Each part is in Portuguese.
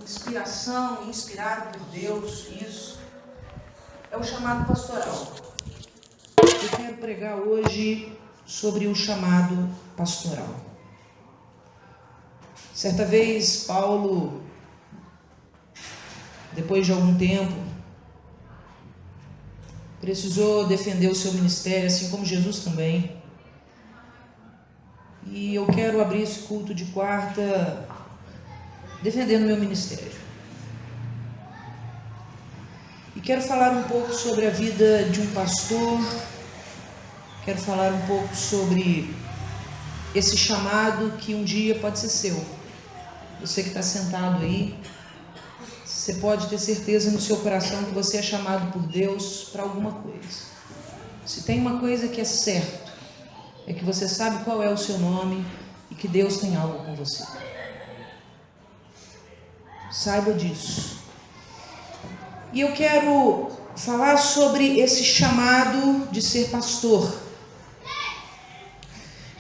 inspiração, inspirado por Deus, isso é o chamado pastoral. Eu quero pregar hoje sobre o chamado pastoral. Certa vez, Paulo, depois de algum tempo, precisou defender o seu ministério, assim como Jesus também. E eu quero abrir esse culto de quarta defendendo o meu ministério. E quero falar um pouco sobre a vida de um pastor, quero falar um pouco sobre esse chamado que um dia pode ser seu. Você que está sentado aí, você pode ter certeza no seu coração que você é chamado por Deus para alguma coisa. Se tem uma coisa que é certo, é que você sabe qual é o seu nome e que Deus tem algo com você. Saiba disso. E eu quero falar sobre esse chamado de ser pastor.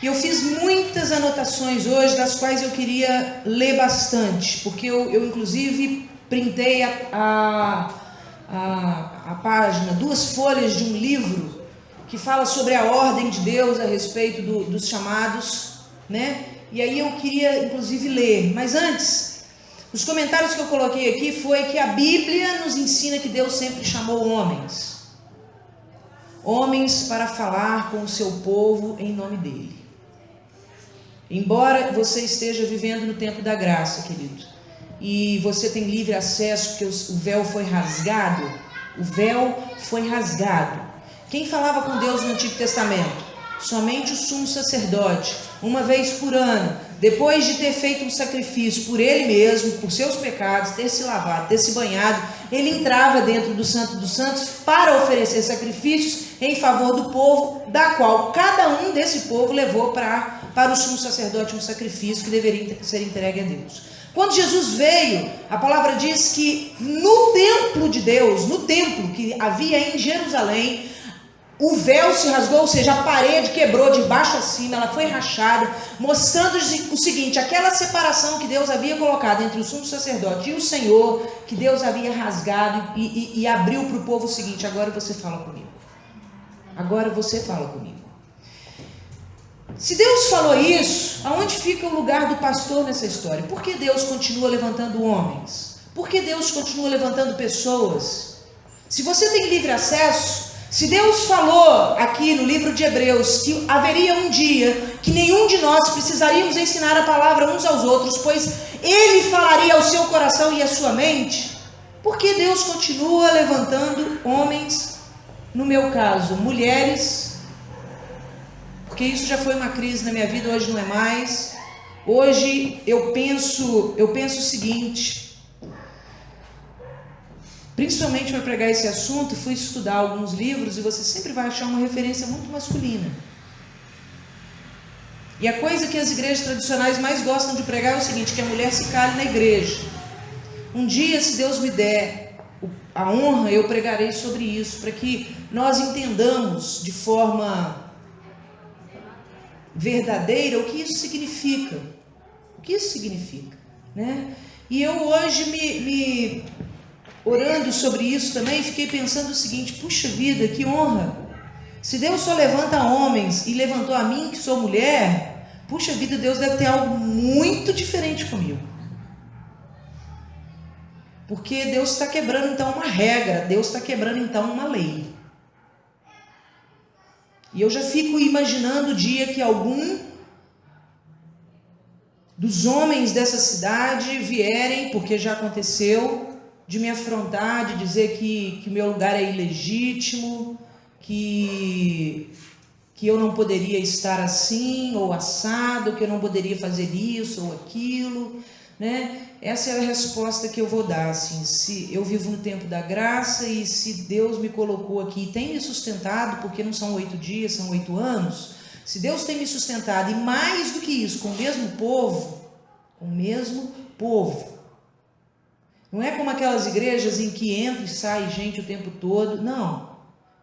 E eu fiz muitas anotações hoje, das quais eu queria ler bastante, porque eu inclusive printei a página, 2 folhas de um livro que fala sobre a ordem de Deus a respeito dos chamados, né? E aí eu queria inclusive ler, mas antes, os comentários que eu coloquei aqui foi que a Bíblia nos ensina que Deus sempre chamou homens para falar com o seu povo em nome dele. Embora você esteja vivendo no tempo da graça, querido, e você tem livre acesso porque o véu foi rasgado, Quem falava com Deus no Antigo Testamento? Somente o sumo sacerdote, uma vez por ano, depois de ter feito um sacrifício por ele mesmo, por seus pecados, ter se lavado, ter se banhado, ele entrava dentro do Santo dos Santos para oferecer sacrifícios em favor do povo, da qual cada um desse povo levou para o sumo sacerdote um sacrifício que deveria ser entregue a Deus. Quando Jesus veio, a palavra diz que no templo de Deus, no templo que havia em Jerusalém, o véu se rasgou, ou seja, a parede quebrou de baixo a cima, ela foi rachada, mostrando o seguinte: aquela separação que Deus havia colocado entre o sumo sacerdote e o Senhor, que Deus havia rasgado e abriu para o povo o seguinte: agora você fala comigo. Agora você fala comigo. Se Deus falou isso, aonde fica o lugar do pastor nessa história? Por que Deus continua levantando homens? Por que Deus continua levantando pessoas? Se você tem livre acesso, se Deus falou aqui no livro de Hebreus que haveria um dia que nenhum de nós precisaríamos ensinar a palavra uns aos outros, pois Ele falaria ao seu coração e à sua mente, por que Deus continua levantando homens, no meu caso, mulheres? Porque isso já foi uma crise na minha vida, hoje não é mais. Hoje eu penso o seguinte, principalmente para pregar esse assunto, fui estudar alguns livros e você sempre vai achar uma referência muito masculina. E a coisa que as igrejas tradicionais mais gostam de pregar é o seguinte: que a mulher se cale na igreja. Um dia, se Deus me der a honra, eu pregarei sobre isso, para que nós entendamos de forma verdadeira o que isso significa. O que isso significa, né? E eu hoje me orando sobre isso também, fiquei pensando o seguinte: puxa vida, que honra! Se Deus só levanta homens e levantou a mim, que sou mulher, puxa vida, Deus deve ter algo muito diferente comigo. Porque Deus está quebrando então uma regra, Deus está quebrando então uma lei. E eu já fico imaginando o dia que algum dos homens dessa cidade vierem, porque já aconteceu, de me afrontar, de dizer que meu lugar é ilegítimo, que eu não poderia estar assim ou assado, que eu não poderia fazer isso ou aquilo, né? Essa é a resposta que eu vou dar, assim: se eu vivo no tempo da graça e se Deus me colocou aqui e tem me sustentado, porque não são 8 dias, são 8 anos, se Deus tem me sustentado, e mais do que isso, com o mesmo povo, não é como aquelas igrejas em que entra e sai gente o tempo todo. Não,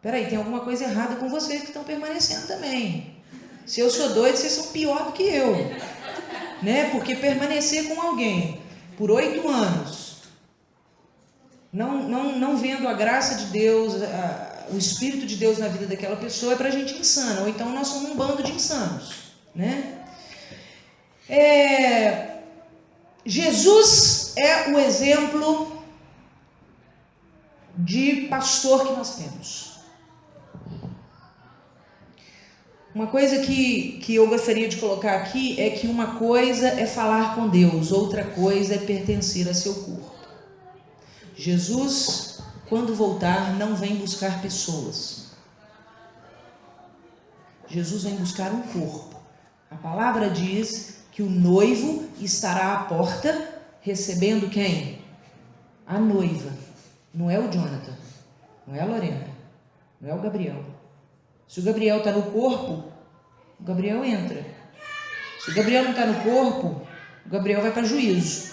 peraí, tem alguma coisa errada com vocês que estão permanecendo também. Se eu sou doido, vocês são pior do que eu, né? Porque permanecer com alguém por 8 anos, não vendo a graça de Deus, o Espírito de Deus na vida daquela pessoa, é para gente insana, ou então nós somos um bando de insanos, né? Jesus é o exemplo de pastor que nós temos. Uma coisa que eu gostaria de colocar aqui é que uma coisa é falar com Deus, outra coisa é pertencer a seu corpo. Jesus, quando voltar, não vem buscar pessoas. Jesus vem buscar um corpo. A palavra diz que o noivo estará à porta recebendo quem? A noiva. Não é o Jonathan, não é a Lorena, não é o Gabriel. Se o Gabriel está no corpo, o Gabriel entra. Se o Gabriel não está no corpo, o Gabriel vai para juízo.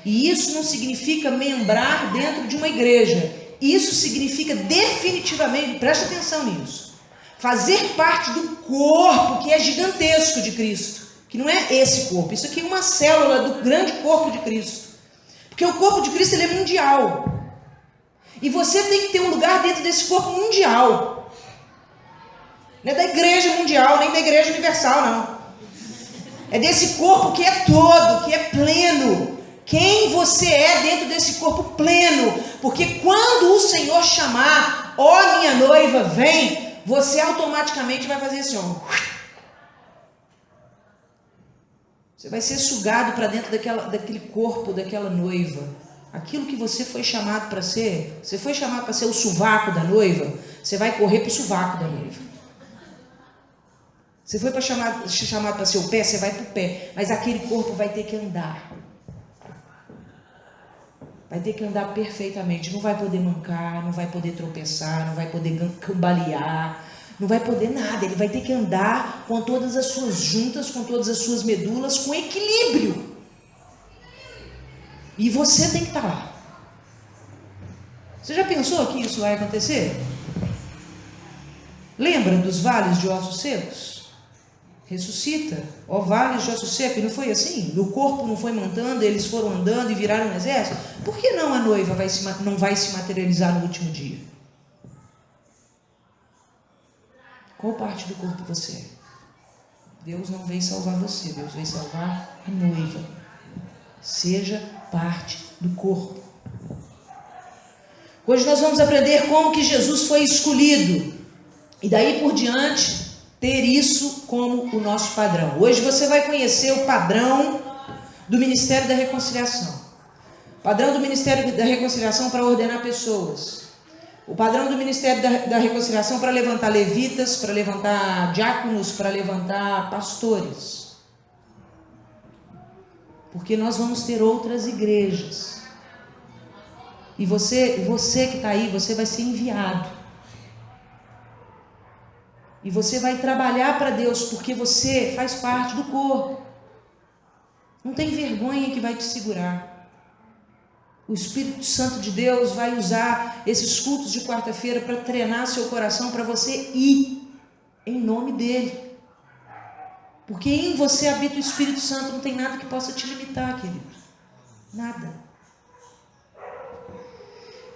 E isso não significa membrar dentro de uma igreja. Isso significa definitivamente, preste atenção nisso, fazer parte do corpo que é gigantesco de Cristo. Que não é esse corpo. Isso aqui é uma célula do grande corpo de Cristo. Porque o corpo de Cristo ele é mundial. E você tem que ter um lugar dentro desse corpo mundial. Não é da igreja mundial, nem da igreja universal, não. É desse corpo que é todo, que é pleno. Quem você é dentro desse corpo pleno. Porque quando o Senhor chamar, ó minha noiva, vem, você automaticamente vai fazer assim, ó. Você vai ser sugado para dentro daquele corpo, daquela noiva. Aquilo que você foi chamado para ser, você foi chamado para ser o sovaco da noiva, você vai correr para o sovaco da noiva. Você foi chamado para ser o pé, você vai para o pé. Mas aquele corpo vai ter que andar. Vai ter que andar perfeitamente. Não vai poder mancar, não vai poder tropeçar, não vai poder cambalear. Não vai poder nada, ele vai ter que andar com todas as suas juntas, com todas as suas medulas, com equilíbrio. E você tem que estar lá. Você já pensou que isso vai acontecer? Lembra dos vales de ossos secos? Ressuscita, ó vales de ossos secos, e não foi assim? O corpo não foi montando, eles foram andando e viraram um exército? Por que não a noiva não vai se materializar no último dia? Qual parte do corpo você é? Deus não veio salvar você, Deus veio salvar a noiva. Seja parte do corpo. Hoje nós vamos aprender como que Jesus foi escolhido. E daí por diante, ter isso como o nosso padrão. Hoje você vai conhecer o padrão do Ministério da Reconciliação. O padrão do Ministério da Reconciliação para ordenar pessoas. O padrão do Ministério da Reconciliação para levantar levitas, para levantar diáconos, para levantar pastores. Porque nós vamos ter outras igrejas. E você que está aí, você vai ser enviado. E você vai trabalhar para Deus, porque você faz parte do corpo. Não tem vergonha que vai te segurar. O Espírito Santo de Deus vai usar esses cultos de quarta-feira para treinar seu coração, para você ir em nome dele. Porque em você habita o Espírito Santo, não tem nada que possa te limitar, querido. Nada.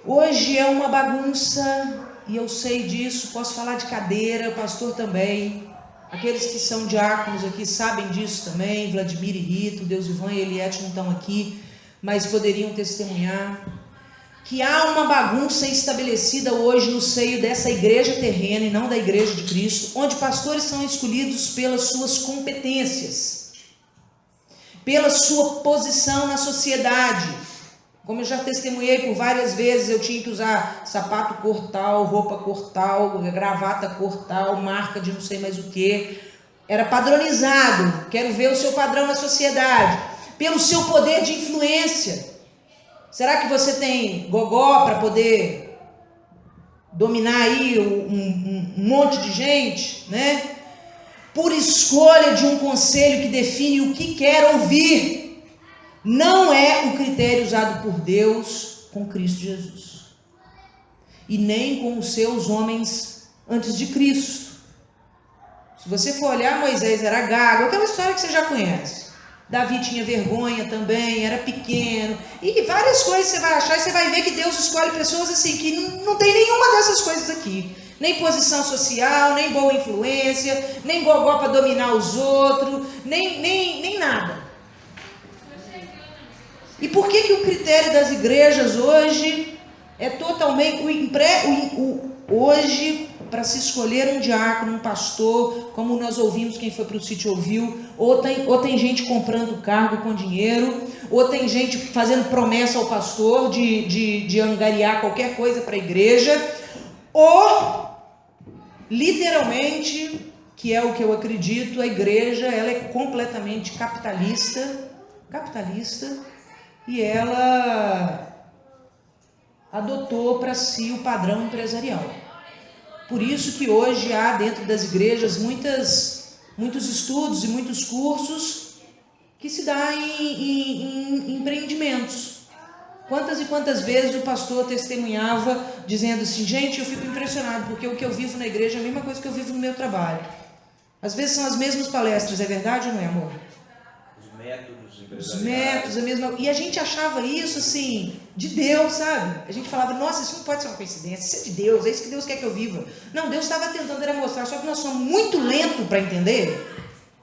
Hoje é uma bagunça, e eu sei disso, posso falar de cadeira, o pastor também. Aqueles que são diáconos aqui sabem disso também, Vladimir e Rito, Deus Ivan e Eliette não estão aqui, mas poderiam testemunhar, que há uma bagunça estabelecida hoje no seio dessa igreja terrena e não da igreja de Cristo, onde pastores são escolhidos pelas suas competências, pela sua posição na sociedade. Como eu já testemunhei por várias vezes, eu tinha que usar sapato cor tal, roupa cor tal, gravata cor tal, marca de não sei mais o que. Era padronizado. Quero ver o seu padrão na sociedade. Pelo seu poder de influência. Será que você tem gogó para poder dominar aí um monte de gente, né? Por escolha de um conselho que define o que quer ouvir. Não é o critério usado por Deus com Cristo Jesus. E nem com os seus homens antes de Cristo. Se você for olhar, Moisés era gago, aquela história que você já conhece. Davi tinha vergonha também, era pequeno. E várias coisas você vai achar e você vai ver que Deus escolhe pessoas assim, que não tem nenhuma dessas coisas aqui. Nem posição social, nem boa influência, nem gogó para dominar os outros, nem nada. E por que o critério das igrejas hoje é totalmente... Hoje, para se escolher um diácono, um pastor, como nós ouvimos, quem foi para o sítio ouviu, ou tem gente comprando cargo com dinheiro, ou tem gente fazendo promessa ao pastor de angariar qualquer coisa para a igreja, ou, literalmente, que é o que eu acredito, a igreja ela é completamente capitalista, e ela adotou para si o padrão empresarial. Por isso que hoje há dentro das igrejas muitos estudos e muitos cursos que se dá em empreendimentos. Quantas e quantas vezes o pastor testemunhava dizendo assim, gente, eu fico impressionado, porque o que eu vivo na igreja é a mesma coisa que eu vivo no meu trabalho. Às vezes são as mesmas palestras, é verdade ou não é, amor? Os métodos, a mesma... E a gente achava isso assim, de Deus, sabe? A gente falava, nossa, isso não pode ser uma coincidência, isso é de Deus, é isso que Deus quer que eu viva. Não, Deus estava tentando era mostrar, só que nós somos muito lentos para entender,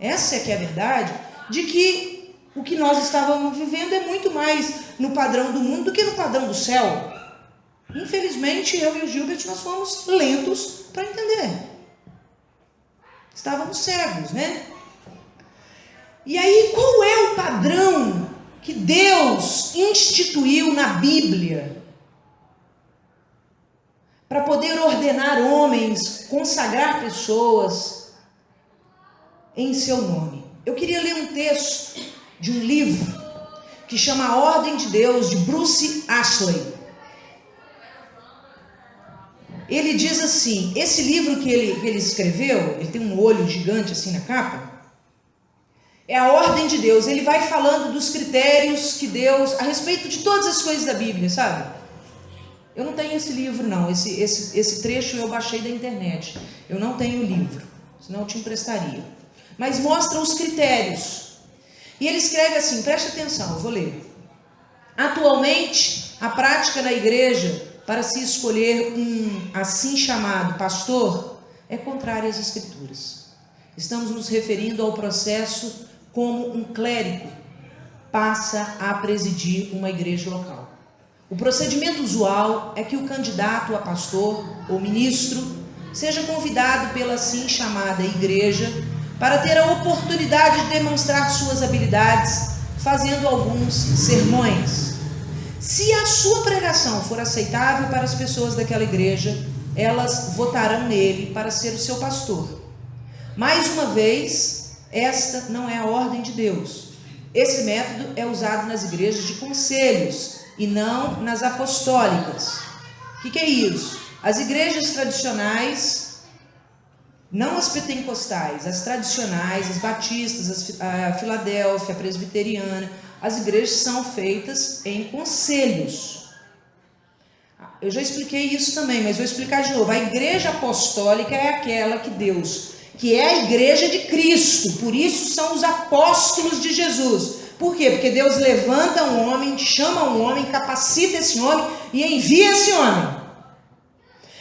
essa é que é a verdade, de que o que nós estávamos vivendo é muito mais no padrão do mundo do que no padrão do céu. Infelizmente, eu e o Gilbert, nós fomos lentos para entender. Estávamos cegos, né? E aí, qual é o padrão que Deus instituiu na Bíblia para poder ordenar homens, consagrar pessoas em seu nome? Eu queria ler um texto de um livro que chama A Ordem de Deus, de Bruce Ashley. Ele diz assim, esse livro que ele escreveu, ele tem um olho gigante assim na capa, é a ordem de Deus. Ele vai falando dos critérios que Deus, a respeito de todas as coisas da Bíblia, sabe? Eu não tenho esse livro não, esse trecho eu baixei da internet. Eu não tenho o livro, senão eu te emprestaria. Mas mostra os critérios. E ele escreve assim, preste atenção, eu vou ler. Atualmente, a prática na igreja para se escolher um assim chamado pastor é contrária às Escrituras. Estamos nos referindo ao processo como um clérigo passa a presidir uma igreja local. O procedimento usual é que o candidato a pastor ou ministro seja convidado pela assim chamada igreja para ter a oportunidade de demonstrar suas habilidades fazendo alguns sermões. Se a sua pregação for aceitável para as pessoas daquela igreja, elas votarão nele para ser o seu pastor. Mais uma vez, esta não é a ordem de Deus. Esse método é usado nas igrejas de conselhos e não nas apostólicas. O que é isso? As igrejas tradicionais, não as pentecostais, as tradicionais, as batistas, a Filadélfia, a presbiteriana, as igrejas são feitas em conselhos. Eu já expliquei isso também, mas vou explicar de novo. A igreja apostólica é aquela que Deus... que é a igreja de Cristo, por isso são os apóstolos de Jesus. Por quê? Porque Deus levanta um homem, chama um homem, capacita esse homem e envia esse homem.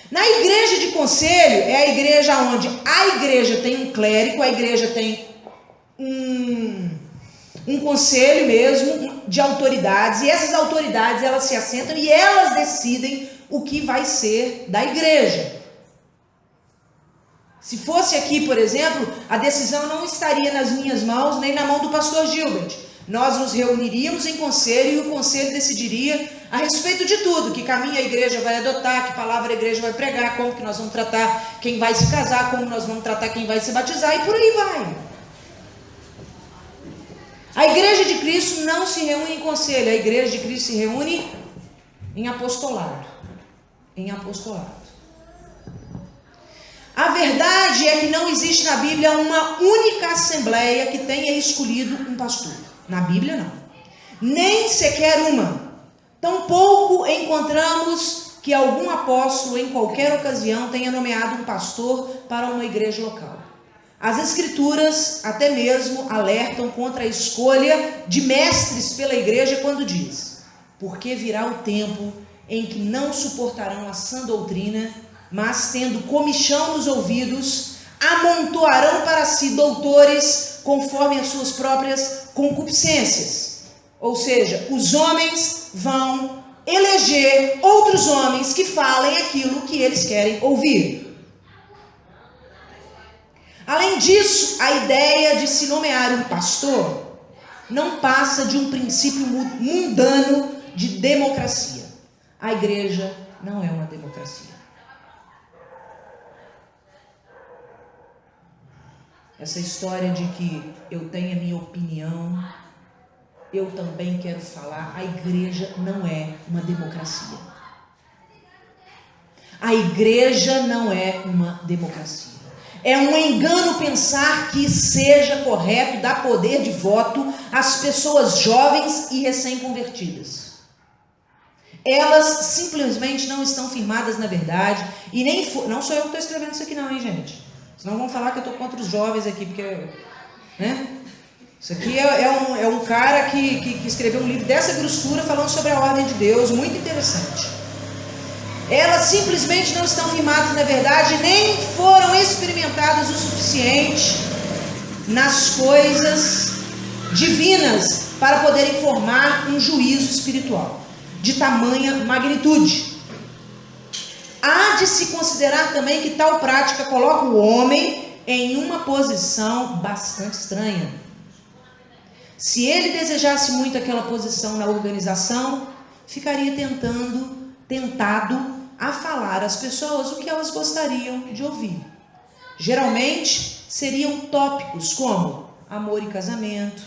Na igreja de conselho, é a igreja onde a igreja tem um clérigo, a igreja tem um conselho mesmo de autoridades, e essas autoridades elas se assentam e elas decidem o que vai ser da igreja. Se fosse aqui, por exemplo, a decisão não estaria nas minhas mãos, nem na mão do pastor Gilbert. Nós nos reuniríamos em conselho e o conselho decidiria a respeito de tudo, que caminho a igreja vai adotar, que palavra a igreja vai pregar, como que nós vamos tratar quem vai se casar, como nós vamos tratar quem vai se batizar e por aí vai. A igreja de Cristo não se reúne em conselho, a igreja de Cristo se reúne em apostolado. Em apostolado. A verdade é que não existe na Bíblia uma única assembleia que tenha escolhido um pastor. Na Bíblia não. Nem sequer uma. Tampouco encontramos que algum apóstolo em qualquer ocasião tenha nomeado um pastor para uma igreja local. As Escrituras até mesmo alertam contra a escolha de mestres pela igreja quando diz: porque virá o tempo em que não suportarão a sã doutrina, mas tendo comichão nos ouvidos, amontoarão para si doutores conforme as suas próprias concupiscências. Ou seja, os homens vão eleger outros homens que falem aquilo que eles querem ouvir. Além disso, a ideia de se nomear um pastor não passa de um princípio mundano de democracia. A igreja não é uma democracia. Essa história de que eu tenho a minha opinião, eu também quero falar, a igreja não é uma democracia. A igreja não é uma democracia. É um engano pensar que seja correto dar poder de voto às pessoas jovens e recém-convertidas. Elas simplesmente não estão firmadas na verdade, e nem não sou eu que estou escrevendo isso aqui não, hein, gente? Senão vão falar que eu estou contra os jovens aqui, porque, né? Isso aqui é um cara que escreveu um livro dessa grossura falando sobre a ordem de Deus, muito interessante. Elas simplesmente não estão firmadas na verdade, nem foram experimentadas o suficiente nas coisas divinas para poderem formar um juízo espiritual de tamanha magnitude. Há de se considerar também que tal prática coloca o homem em uma posição bastante estranha. Se ele desejasse muito aquela posição na organização, ficaria tentado a falar às pessoas o que elas gostariam de ouvir. Geralmente seriam tópicos como amor e casamento.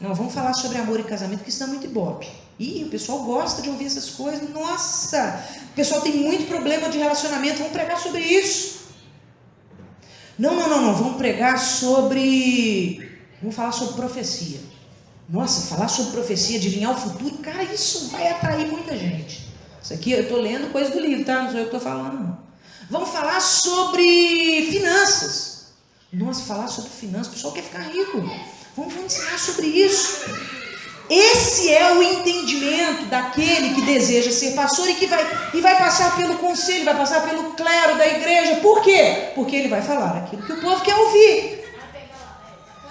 Não, vamos falar sobre amor e casamento, porque isso dá muito ibope. E o pessoal gosta de ouvir essas coisas. Nossa, o pessoal tem muito problema de relacionamento, vamos pregar sobre isso. Não, vamos pregar sobre... Vamos falar sobre profecia. Nossa, falar sobre profecia, adivinhar o futuro, cara, isso vai atrair muita gente. Isso aqui eu estou lendo coisa do livro, tá? Não sou eu que estou falando, não. Vamos falar sobre finanças. Nossa, falar sobre finanças, o pessoal quer ficar rico. Vamos ensinar sobre isso. Esse é o entendimento daquele que deseja ser pastor e que vai passar pelo conselho, vai passar pelo clero da igreja. Por quê? Porque ele vai falar aquilo que o povo quer ouvir.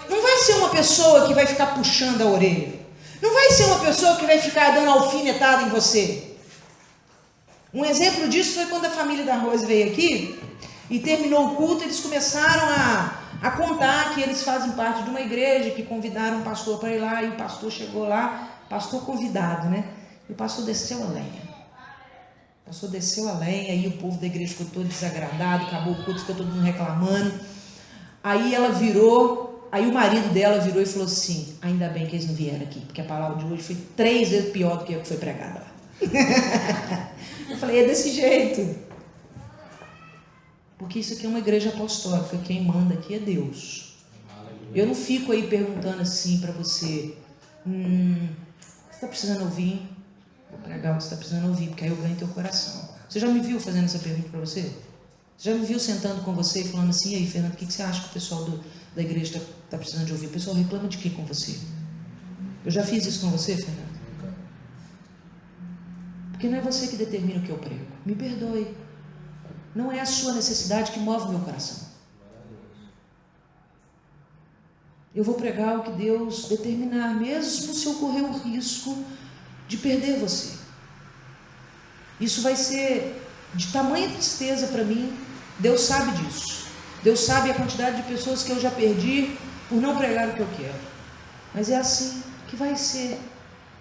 Não vai ser uma pessoa que vai ficar puxando a orelha. Não vai ser uma pessoa que vai ficar dando alfinetada em você. Um exemplo disso foi quando a família da Rose veio aqui e terminou o culto, eles começaram a contar que eles fazem parte de uma igreja, que convidaram um pastor para ir lá, e o pastor chegou lá, pastor convidado, né? E o pastor desceu a lenha. O pastor desceu a lenha e o povo da igreja ficou todo desagradado, acabou o culto, ficou todo mundo reclamando. Aí ela virou, aí o marido dela virou e falou assim: ainda bem que eles não vieram aqui, porque a palavra de hoje foi 3 vezes pior do que a que foi pregada lá. Eu falei, é desse jeito. Porque isso aqui é uma igreja apostólica, quem manda aqui é Deus. Eu não fico aí perguntando assim para você, você está precisando ouvir? Vou pregar o que você está precisando ouvir, porque aí eu ganho teu coração. Você já me viu fazendo essa pergunta para você? Você já me viu sentando com você e falando assim, e aí, Fernando, o que você acha que o pessoal da igreja está precisando de ouvir? O pessoal reclama de quê com você? Eu já fiz isso com você, Fernando? Porque não é você que determina o que eu prego. Me perdoe. Não é a sua necessidade que move o meu coração. Eu vou pregar o que Deus determinar, mesmo se ocorrer o risco de perder você. Isso vai ser de tamanha tristeza para mim. Deus sabe disso. Deus sabe a quantidade de pessoas que eu já perdi por não pregar o que eu quero. Mas é assim que vai ser.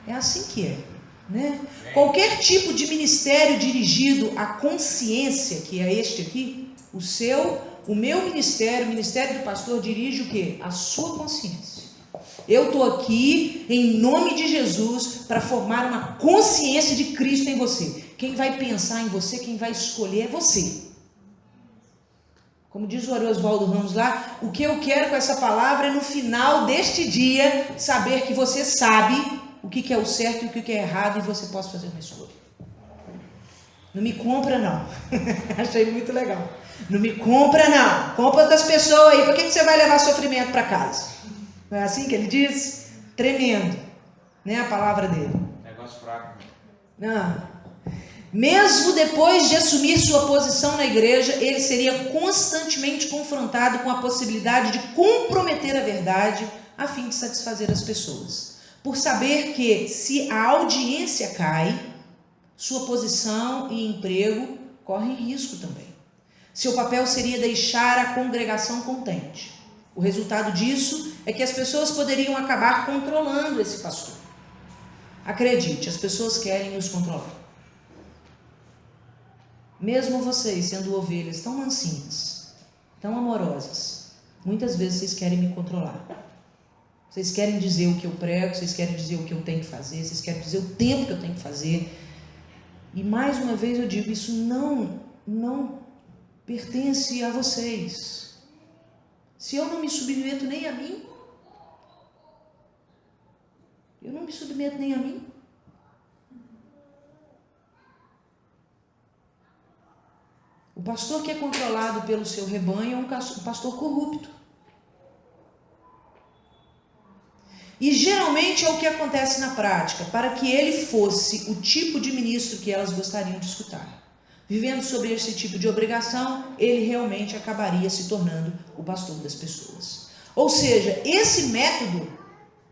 É assim que é. Né? Qualquer tipo de ministério dirigido à consciência, que é este aqui, o meu ministério, o ministério do pastor, dirige o quê? A sua consciência. Eu estou aqui em nome de Jesus para formar uma consciência de Cristo em você. Quem vai pensar em você, quem vai escolher é você. Como diz o Oswaldo Ramos lá, o que eu quero com essa palavra é no final deste dia saber que você sabe o que é o certo e o que é errado, e você pode fazer uma escolha. Não me compra, não. Achei muito legal. Não me compra, não. Compra das pessoas aí. Por que você vai levar sofrimento para casa? Não é assim que ele diz? Tremendo. Né? A palavra dele. Negócio fraco. Não. Mesmo depois de assumir sua posição na igreja, ele seria constantemente confrontado com a possibilidade de comprometer a verdade a fim de satisfazer as pessoas. Por saber que, se a audiência cai, sua posição e emprego correm risco também. Seu papel seria deixar a congregação contente. O resultado disso é que as pessoas poderiam acabar controlando esse pastor. Acredite, as pessoas querem nos controlar. Mesmo vocês, sendo ovelhas tão mansinhas, tão amorosas, muitas vezes vocês querem me controlar. Vocês querem dizer o que eu prego, vocês querem dizer o que eu tenho que fazer, vocês querem dizer o tempo que eu tenho que fazer. E mais uma vez eu digo, isso não pertence a vocês. Se eu não me submeto nem a mim, eu não me submeto nem a mim. O pastor que é controlado pelo seu rebanho é um pastor corrupto. E geralmente é o que acontece na prática, para que ele fosse o tipo de ministro que elas gostariam de escutar. Vivendo sobre esse tipo de obrigação, ele realmente acabaria se tornando o pastor das pessoas. Ou seja, esse método,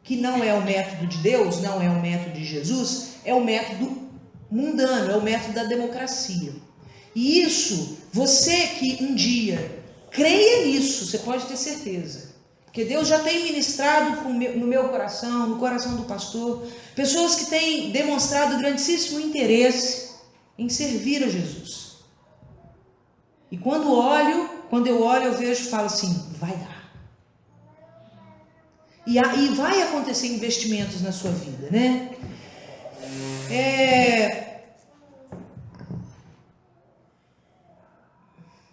que não é o método de Deus, não é o método de Jesus, é o método mundano, é o método da democracia. E isso, você que um dia creia nisso, você pode ter certeza. Porque Deus já tem ministrado no meu coração, no coração do pastor, pessoas que têm demonstrado grandíssimo interesse em servir a Jesus. E quando eu olho, eu vejo e falo assim, vai dar. E vai acontecer investimentos na sua vida, né?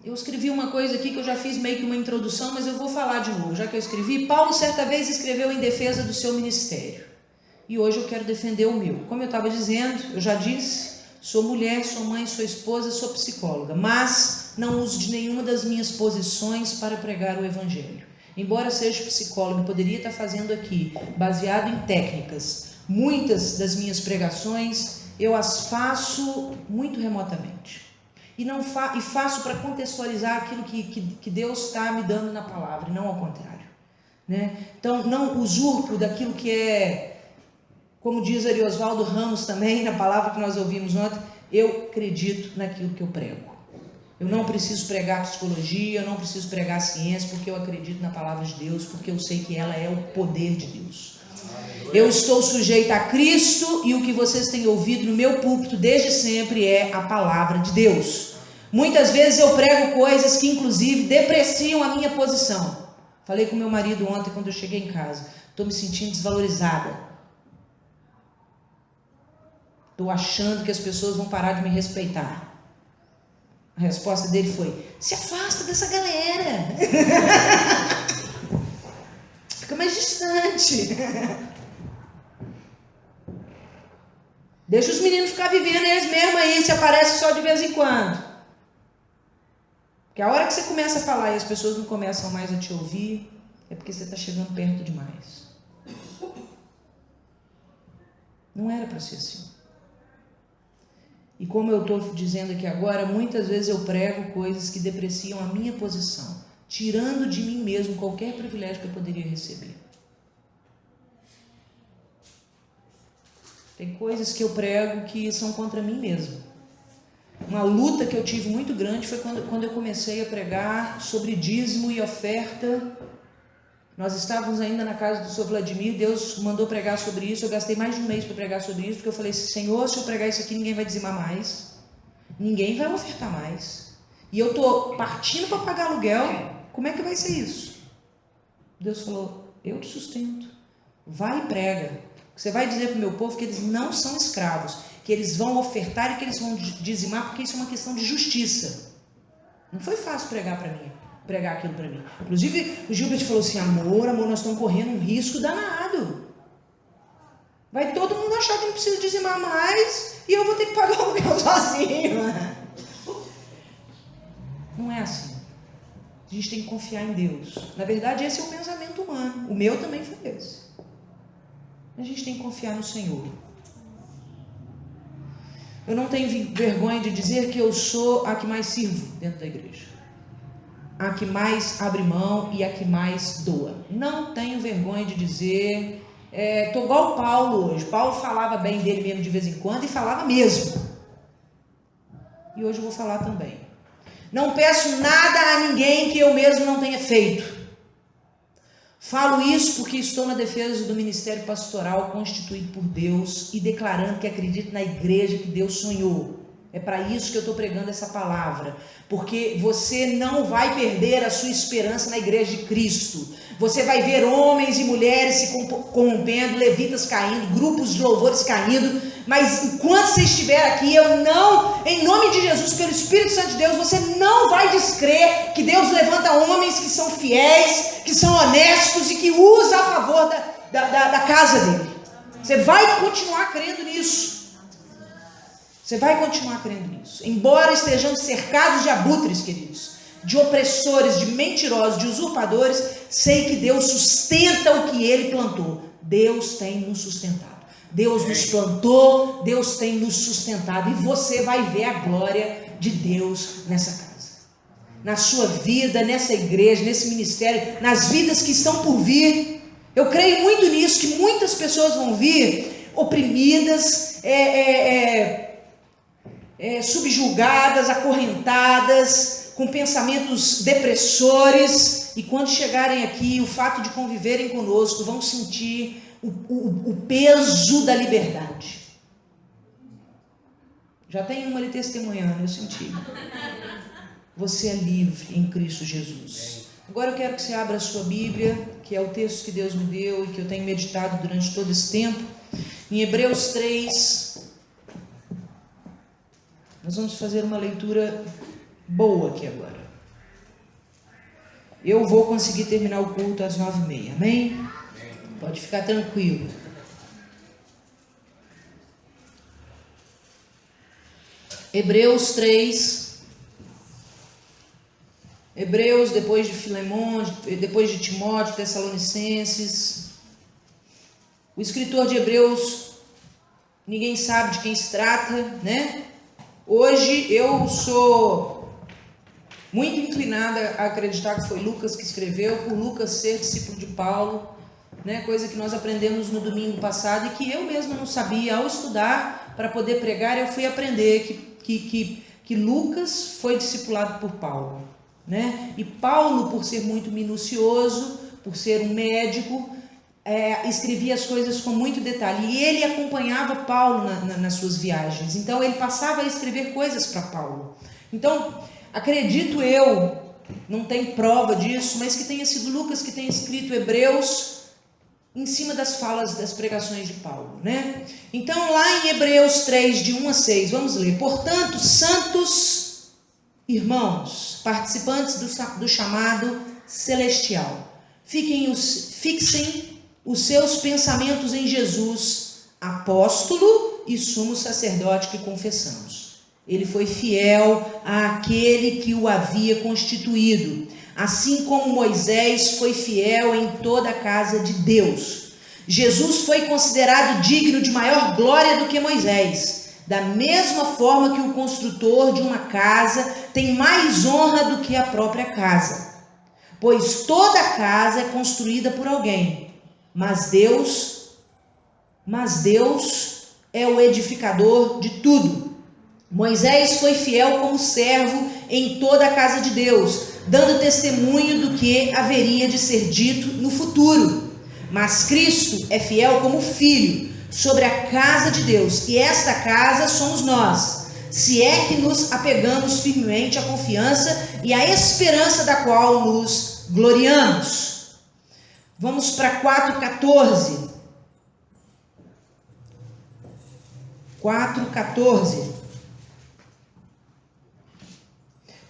Eu escrevi uma coisa aqui que eu já fiz meio que uma introdução, mas eu vou falar de novo, já que eu escrevi. Paulo certa vez escreveu em defesa do seu ministério. E hoje eu quero defender o meu. Como eu estava dizendo, eu já disse, sou mulher, sou mãe, sou esposa, sou psicóloga, mas não uso de nenhuma das minhas posições para pregar o evangelho. Embora seja psicóloga, poderia estar fazendo aqui, baseado em técnicas. Muitas das minhas pregações eu as faço muito remotamente. E faço para contextualizar aquilo que Deus está me dando na palavra, e não ao contrário. Né? Então, não usurpo daquilo que é, como diz Ariosvaldo Ramos também, na palavra que nós ouvimos ontem, eu acredito naquilo que eu prego. Eu não preciso pregar psicologia, eu não preciso pregar ciência, porque eu acredito na palavra de Deus, porque eu sei que ela é o poder de Deus. Eu estou sujeita a Cristo e o que vocês têm ouvido no meu púlpito desde sempre é a palavra de Deus. Muitas vezes eu prego coisas que inclusive depreciam a minha posição. Falei com meu marido ontem quando eu cheguei em casa. Estou me sentindo desvalorizada. Estou achando que as pessoas vão parar de me respeitar. A resposta dele foi, se afasta dessa galera. Fica mais distante. Deixa os meninos ficar vivendo eles mesmos aí, se aparece só de vez em quando. Porque a hora que você começa a falar e as pessoas não começam mais a te ouvir, é porque você está chegando perto demais. Não era para ser assim. E como eu estou dizendo aqui agora, muitas vezes eu prego coisas que depreciam a minha posição, tirando de mim mesmo qualquer privilégio que eu poderia receber. Tem coisas que eu prego que são contra mim mesmo. Uma luta que eu tive muito grande foi quando eu comecei a pregar sobre dízimo e oferta. Nós estávamos ainda na casa do Sr. Vladimir, Deus mandou pregar sobre isso, eu gastei mais de um mês para pregar sobre isso, porque eu falei, Senhor, se eu pregar isso aqui, ninguém vai dizimar mais, ninguém vai ofertar mais, e eu estou partindo para pagar aluguel, como é que vai ser isso? Deus falou, eu te sustento, vai e prega, você vai dizer para o meu povo que eles não são escravos, que eles vão ofertar e que eles vão dizimar, porque isso é uma questão de justiça. Não foi fácil pregar aquilo para mim. Inclusive, o Gilbert falou assim, amor, nós estamos correndo um risco danado. Vai todo mundo achar que não precisa dizimar mais e eu vou ter que pagar o aluguel sozinho. Não Não é assim. A gente tem que confiar em Deus. Na verdade, esse é o pensamento humano. O meu também foi esse. A gente tem que confiar no Senhor. Eu não tenho vergonha de dizer que eu sou a que mais sirvo dentro da igreja. A que mais abre mão e a que mais doa. Não tenho vergonha de dizer... Estou igual o Paulo hoje. Paulo falava bem dele mesmo de vez em quando e falava mesmo. E hoje eu vou falar também. Não peço nada a ninguém que eu mesmo não tenha feito. Falo isso porque estou na defesa do ministério pastoral constituído por Deus e declarando que acredito na igreja que Deus sonhou. É para isso que eu estou pregando essa palavra, porque você não vai perder a sua esperança na igreja de Cristo. Você vai ver homens e mulheres se corrompendo, levitas caindo, grupos de louvores caindo, mas enquanto você estiver aqui, eu não, em nome de Jesus, pelo Espírito Santo de Deus, você não vai descrer que Deus levanta homens que são fiéis, que são honestos e que usa a favor da casa dele. Você vai continuar crendo nisso. Você vai continuar crendo nisso. Embora estejamos cercados de abutres, queridos, de opressores, de mentirosos, de usurpadores, sei que Deus sustenta o que Ele plantou. Deus tem nos sustentado. Deus nos plantou, Deus tem nos sustentado. E você vai ver a glória de Deus nessa casa. Na sua vida, nessa igreja, nesse ministério, nas vidas que estão por vir. Eu creio muito nisso, que muitas pessoas vão vir oprimidas, subjugadas, acorrentadas, com pensamentos depressores, e quando chegarem aqui, o fato de conviverem conosco, vão sentir o peso da liberdade. Já tem uma ali testemunhando, eu senti. Você é livre em Cristo Jesus. Agora eu quero que você abra a sua Bíblia, que é o texto que Deus me deu e que eu tenho meditado durante todo esse tempo, em Hebreus 3. Nós vamos fazer uma leitura boa aqui agora. Eu vou conseguir terminar o culto às 9h30, amém? Pode ficar tranquilo. Hebreus 3. Hebreus, depois de Filemon, depois de Timóteo, Tessalonicenses. O escritor de Hebreus, ninguém sabe de quem se trata, né? Hoje eu sou muito inclinada a acreditar que foi Lucas que escreveu, por Lucas ser discípulo de Paulo, né? Coisa que nós aprendemos no domingo passado e que eu mesma não sabia. Ao estudar para poder pregar, eu fui aprender que Lucas foi discipulado por Paulo, né? E Paulo, por ser muito minucioso, por ser um médico, escrevia as coisas com muito detalhe, e ele acompanhava Paulo nas suas viagens, então ele passava a escrever coisas para Paulo. Então, acredito eu, não tem prova disso, mas que tenha sido Lucas que tenha escrito Hebreus em cima das falas, das pregações de Paulo, né? Então, lá em Hebreus 3, de 1 a 6, vamos ler: portanto, santos irmãos, participantes do chamado celestial, fixem os seus pensamentos em Jesus, apóstolo e sumo sacerdote que confessamos. Ele foi fiel àquele que o havia constituído, assim como Moisés foi fiel em toda a casa de Deus. Jesus foi considerado digno de maior glória do que Moisés, da mesma forma que o construtor de uma casa tem mais honra do que a própria casa, pois toda casa é construída por alguém. Mas Deus é o edificador de tudo. Moisés foi fiel como servo em toda a casa de Deus, dando testemunho do que haveria de ser dito no futuro. Mas Cristo é fiel como filho sobre a casa de Deus, e esta casa somos nós, se é que nos apegamos firmemente à confiança e à esperança da qual nos gloriamos. Vamos para 4,14. 4,14.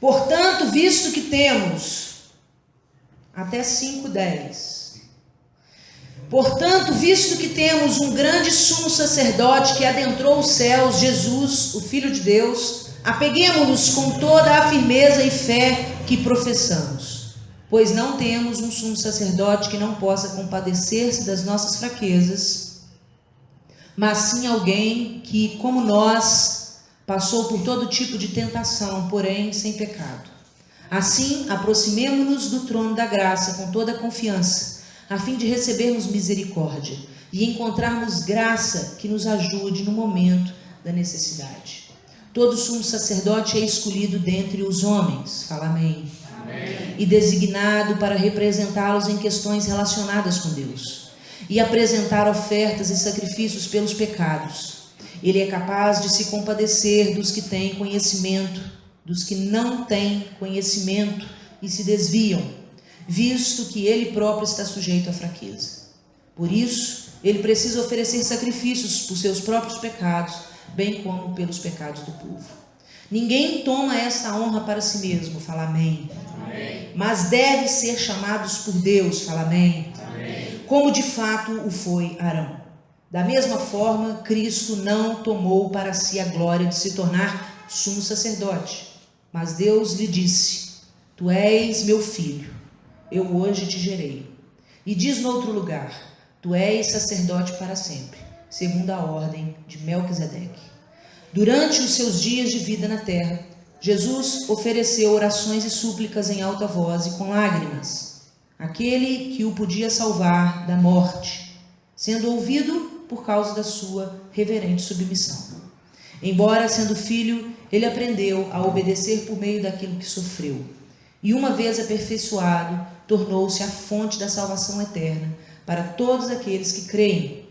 Portanto, visto que temos... Até 5,10. Portanto, visto que temos um grande sumo sacerdote que adentrou os céus, Jesus, o Filho de Deus, apeguemo-nos com toda a firmeza e fé que professamos, pois não temos um sumo sacerdote que não possa compadecer-se das nossas fraquezas, mas sim alguém que, como nós, passou por todo tipo de tentação, porém sem pecado. Assim, aproximemo-nos do trono da graça com toda a confiança, a fim de recebermos misericórdia e encontrarmos graça que nos ajude no momento da necessidade. Todo sumo sacerdote é escolhido dentre os homens, fala amém, amém, e designado para representá-los em questões relacionadas com Deus e apresentar ofertas e sacrifícios pelos pecados. Ele é capaz de se compadecer dos que têm conhecimento, dos que não têm conhecimento e se desviam, visto que ele próprio está sujeito à fraqueza. Por isso, ele precisa oferecer sacrifícios por seus próprios pecados, bem como pelos pecados do povo. Ninguém toma esta honra para si mesmo, fala amém, amém, mas deve ser chamados por Deus, fala amém, amém, como de fato o foi Arão. Da mesma forma, Cristo não tomou para si a glória de se tornar sumo sacerdote, mas Deus lhe disse: tu és meu filho, eu hoje te gerei. E diz no outro lugar: tu és sacerdote para sempre, segundo a ordem de Melquisedeque. Durante os seus dias de vida na terra, Jesus ofereceu orações e súplicas em alta voz e com lágrimas, àquele que o podia salvar da morte, sendo ouvido por causa da sua reverente submissão. Embora sendo filho, ele aprendeu a obedecer por meio daquilo que sofreu, e uma vez aperfeiçoado, tornou-se a fonte da salvação eterna para todos aqueles que creem.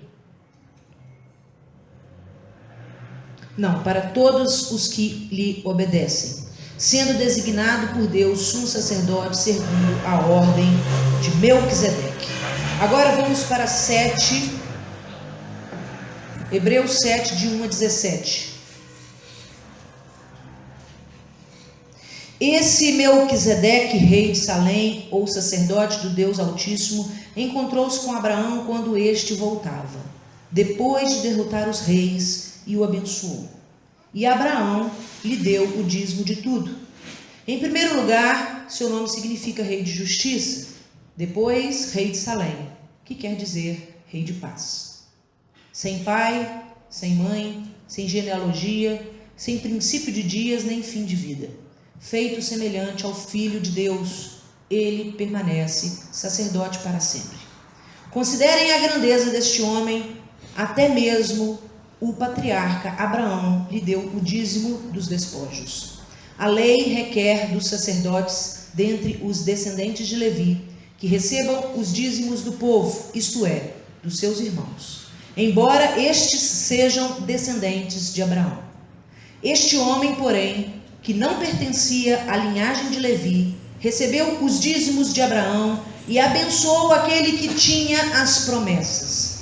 Para todos os que lhe obedecem, sendo designado por Deus sumo sacerdote segundo a ordem de Melquisedeque. Agora vamos para 7, Hebreus 7, de 1 a 17. Esse Melquisedeque, rei de Salém, ou sacerdote do Deus Altíssimo, encontrou-se com Abraão quando este voltava, depois de derrotar os reis, e o abençoou. E Abraão lhe deu o dízimo de tudo. Em primeiro lugar, seu nome significa rei de justiça, depois rei de Salém, que quer dizer rei de paz. Sem pai, sem mãe, sem genealogia, sem princípio de dias nem fim de vida, feito semelhante ao Filho de Deus, ele permanece sacerdote para sempre. Considerem a grandeza deste homem, até mesmo o patriarca Abraão lhe deu o dízimo dos despojos. A lei requer dos sacerdotes dentre os descendentes de Levi que recebam os dízimos do povo, isto é, dos seus irmãos, embora estes sejam descendentes de Abraão. Este homem, porém, que não pertencia à linhagem de Levi, recebeu os dízimos de Abraão e abençoou aquele que tinha as promessas.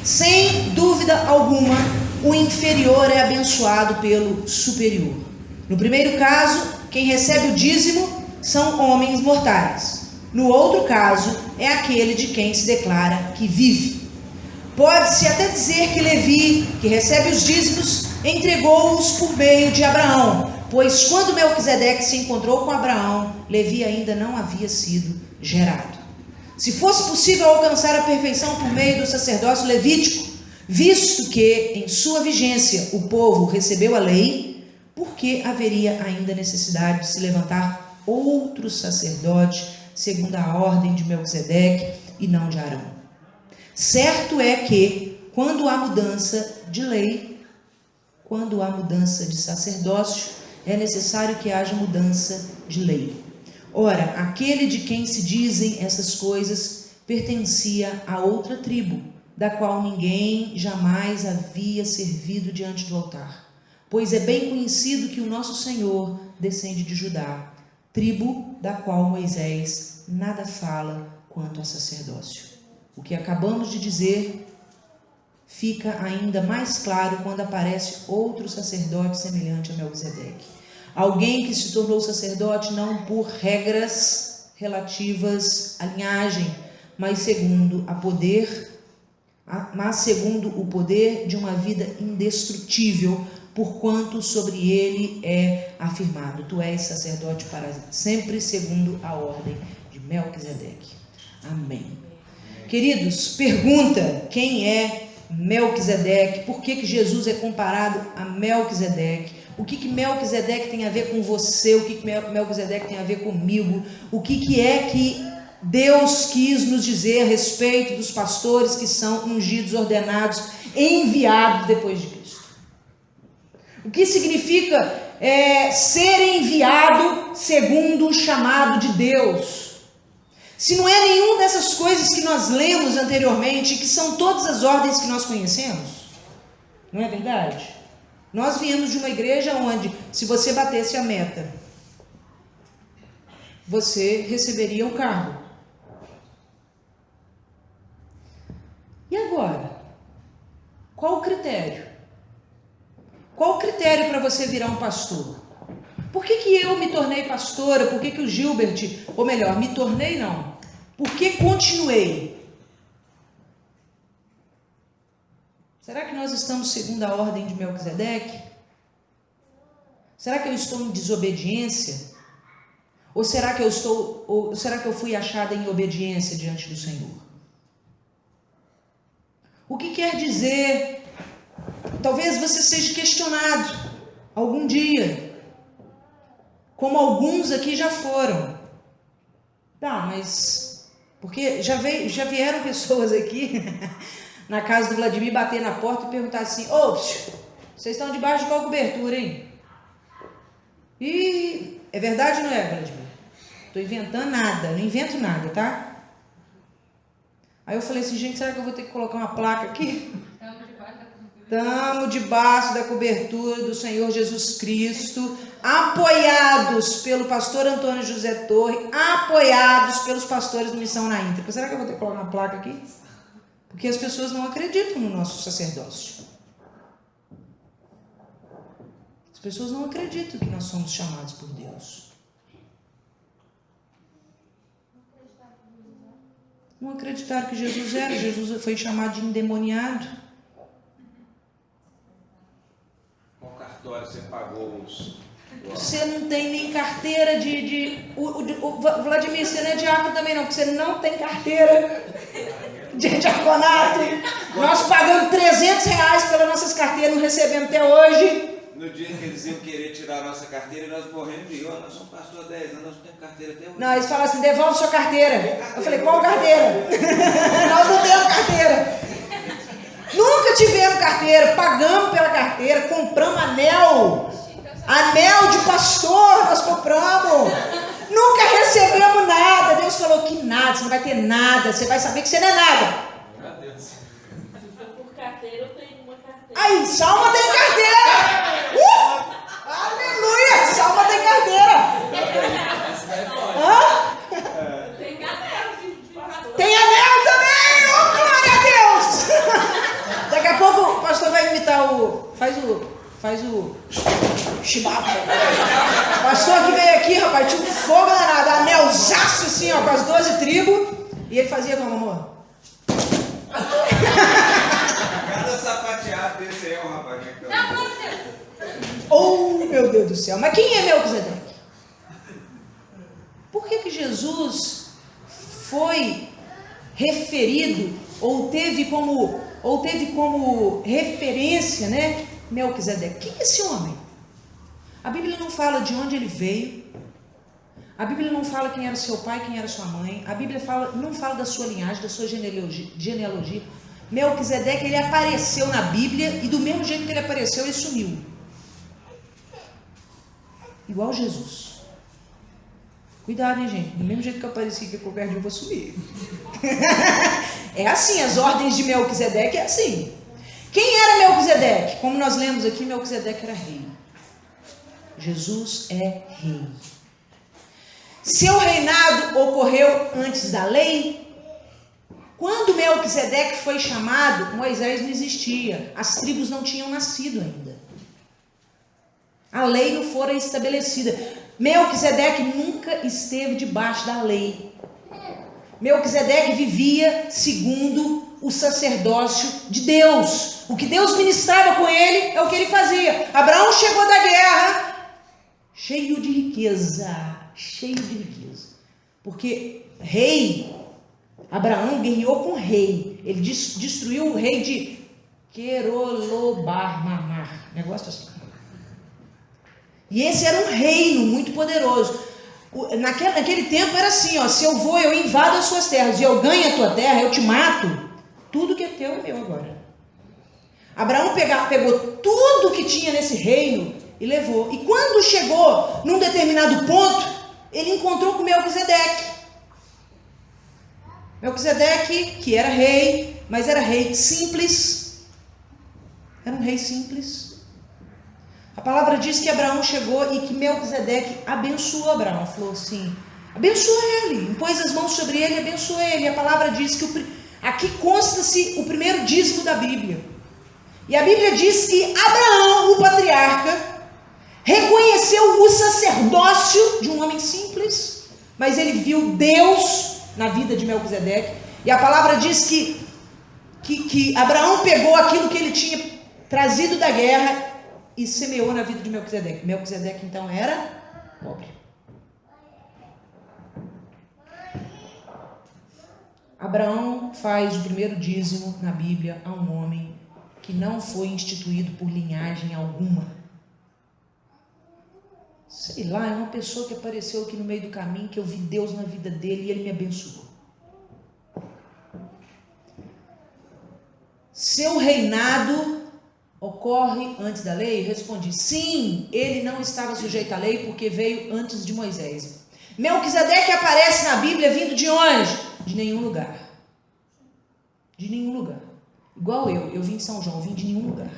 Sem dúvida alguma, o inferior é abençoado pelo superior. No primeiro caso, quem recebe o dízimo são homens mortais. No outro caso, é aquele de quem se declara que vive. Pode-se até dizer que Levi, que recebe os dízimos, entregou-os por meio de Abraão, pois quando Melquisedeque se encontrou com Abraão, Levi ainda não havia sido gerado. Se fosse possível alcançar a perfeição por meio do sacerdócio levítico, visto que em sua vigência o povo recebeu a lei, por que haveria ainda necessidade de se levantar outro sacerdote segundo a ordem de Melquisedeque e não de Arão? Certo é que, quando há mudança de lei, quando há mudança de sacerdócio, é necessário que haja mudança de lei. Ora, aquele de quem se dizem essas coisas pertencia a outra tribo, da qual ninguém jamais havia servido diante do altar, pois é bem conhecido que o nosso Senhor descende de Judá, tribo da qual Moisés nada fala quanto a sacerdócio. O que acabamos de dizer fica ainda mais claro quando aparece outro sacerdote semelhante a Melquisedeque. Alguém que se tornou sacerdote não por regras relativas à linhagem, mas segundo o poder de uma vida indestrutível porquanto sobre ele é afirmado: tu és sacerdote para sempre, segundo a ordem de Melquisedeque. Amém. Queridos, pergunta: quem é Melquisedeque? Por que Jesus é comparado a Melquisedeque? O que Melquisedeque tem a ver com você? O que Melquisedeque tem a ver comigo? O que é que Deus quis nos dizer a respeito dos pastores que são ungidos, ordenados, enviados depois de Cristo? O que significa ser enviado segundo o chamado de Deus? Se não é nenhuma dessas coisas que nós lemos anteriormente, que são todas as ordens que nós conhecemos, não é verdade? Nós viemos de uma igreja onde, se você batesse a meta, você receberia um carro. E agora? Qual o critério? Qual o critério para você virar um pastor? Por que eu me tornei pastora? Por que o Gilbert, ou melhor, me tornei não? Por que continuei? Será que nós estamos segundo a ordem de Melquisedeque? Será que eu estou em desobediência? Ou será que eu fui achada em obediência diante do Senhor? O que quer dizer? Talvez você seja questionado algum dia, como alguns aqui já foram. Tá, mas porque já vieram pessoas aqui na casa do Vladimir bater na porta e perguntar assim: ô, vocês estão debaixo de qual cobertura, hein? E é verdade ou não é, Vladimir? Estou inventando nada, não invento nada, tá? Aí eu falei assim: gente, será que eu vou ter que colocar uma placa aqui? Estamos debaixo da cobertura do Senhor Jesus Cristo, apoiados pelo pastor Antônio José Torre, apoiados pelos pastores do Missão na Íntegra. Será que eu vou ter que colocar uma placa aqui? Porque as pessoas não acreditam no nosso sacerdócio. As pessoas não acreditam que nós somos chamados por Deus. Não acreditaram que Jesus era. Jesus foi chamado de endemoniado. Qual cartório você pagou os... Você não tem nem carteira Vladimir, você não é diácono também não, porque você não tem carteira de diaconato. Nós pagamos R$300 pelas nossas carteiras, não recebemos até hoje. No dia que eles iam querer tirar a nossa carteira, nós morrendo de nós somos pastor há 10 anos, nós não temos carteira até hoje. Não, eles falam assim: devolve sua carteira. Eu falei: qual carteira? Nós não temos carteira. Nunca tivemos carteira, pagamos pela carteira, compramos anel de pastor, nós compramos. Nunca recebemos nada. Deus falou que nada, você não vai ter nada, você vai saber que você não é nada. Por carteira eu tenho uma carteira. Aí, Salma tem carteira. Aleluia, Salma tem carteira. Hã? Tem anel de pastor. Tem anel também, oh, glória a Deus. Daqui a pouco o pastor vai imitar faz o chibata. O pastor que veio aqui, rapaz, tinha um fogo danado, anelzaço assim, ó, com as 12 tribos. E ele fazia como, amor? Cada sapateado desse aí é um rapaz. Oh, meu Deus do céu. Mas quem é Melquisedeque? Por que Jesus foi referido, ou teve como referência, né? Melquisedeque. Quem é esse homem? A Bíblia não fala de onde ele veio. A Bíblia não fala quem era seu pai, quem era sua mãe. A Bíblia não fala da sua linhagem, da sua genealogia. Melquisedeque, ele apareceu na Bíblia e do mesmo jeito que ele apareceu, ele sumiu. Igual Jesus. Cuidado, hein, gente? Do mesmo jeito que eu apareci aqui qualquer dia eu vou sumir. É assim, as ordens de Melquisedeque é assim. Quem era Melquisedeque? Como nós lemos aqui, Melquisedeque era rei. Jesus é rei. Seu reinado ocorreu antes da lei? Quando Melquisedeque foi chamado, Moisés não existia. As tribos não tinham nascido ainda. A lei não fora estabelecida. Melquisedeque nunca esteve debaixo da lei. Melquisedeque vivia segundo o sacerdócio de Deus. O que Deus ministrava com ele é o que ele fazia. Abraão chegou da guerra cheio de riqueza, porque rei, Abraão guerreou com rei, ele destruiu o rei de Querolobarmamar, negócio assim. E esse era um reino muito poderoso. Naquele tempo era assim, ó, se eu invado as suas terras e eu ganho a tua terra, eu te mato, tudo que é teu é meu agora. Abraão pegou tudo que tinha nesse reino e levou. E quando chegou num determinado ponto, ele encontrou com Melquisedeque. Melquisedeque, que era rei, mas era rei simples. Era um rei simples. A palavra diz que Abraão chegou e que Melquisedeque abençoou Abraão. Falou assim, abençoa ele, impôs as mãos sobre ele e abençoou ele. E a palavra diz que aqui consta-se o primeiro dízimo da Bíblia. E a Bíblia diz que Abraão, o patriarca, reconheceu o sacerdócio de um homem simples, mas ele viu Deus na vida de Melquisedeque. E a palavra diz que Abraão pegou aquilo que ele tinha trazido da guerra e semeou na vida de Melquisedeque. Melquisedeque então era pobre. Abraão faz o primeiro dízimo na Bíblia a um homem que não foi instituído por linhagem alguma. Sei lá, é uma pessoa que apareceu aqui no meio do caminho, que eu vi Deus na vida dele e ele me abençoou. Seu reinado ocorre antes da lei? Respondi, sim, ele não estava sujeito à lei porque veio antes de Moisés. Melquisedeque aparece na Bíblia vindo de onde? De nenhum lugar. De nenhum lugar. Igual eu vim de São João, vim de nenhum lugar.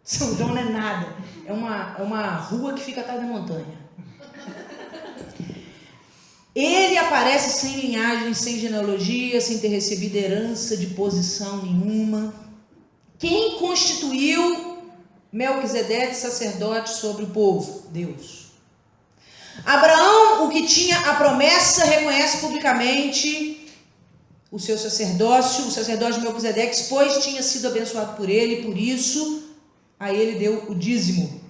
São João não é nada, é uma rua que fica atrás da montanha. Ele aparece sem linhagem, sem genealogia, sem ter recebido herança de posição nenhuma. Quem constituiu Melquisedeque sacerdote sobre o povo? Deus. Abraão, o que tinha a promessa, reconhece publicamente o seu sacerdócio. O sacerdócio de Melquisedeque, pois tinha sido abençoado por ele, por isso a ele deu o dízimo.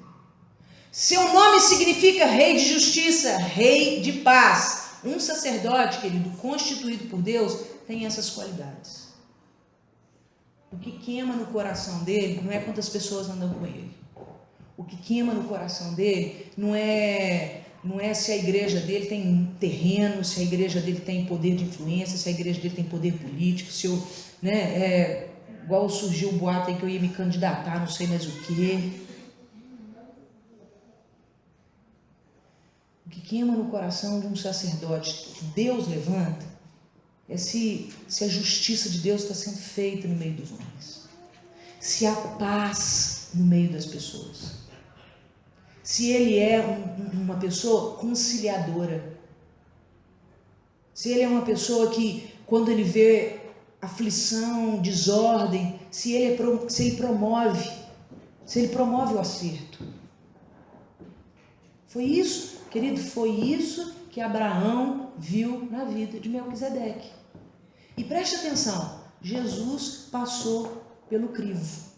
Seu nome significa rei de justiça, rei de paz. Um sacerdote, querido, constituído por Deus, tem essas qualidades. O que queima no coração dele não é quantas pessoas andam com ele. O que queima no coração dele não é se a igreja dele tem um terreno, se a igreja dele tem poder de influência, se a igreja dele tem poder político, se eu, igual surgiu o boato aí que eu ia me candidatar, não sei mais o quê. O que queima no coração de um sacerdote que Deus levanta é se a justiça de Deus está sendo feita no meio dos homens, se há paz no meio das pessoas, se ele é uma pessoa conciliadora, se ele é uma pessoa que, quando ele vê aflição, desordem, se ele promove o acerto. Foi isso, querido, foi isso que Abraão viu na vida de Melquisedeque. E preste atenção, Jesus passou pelo crivo.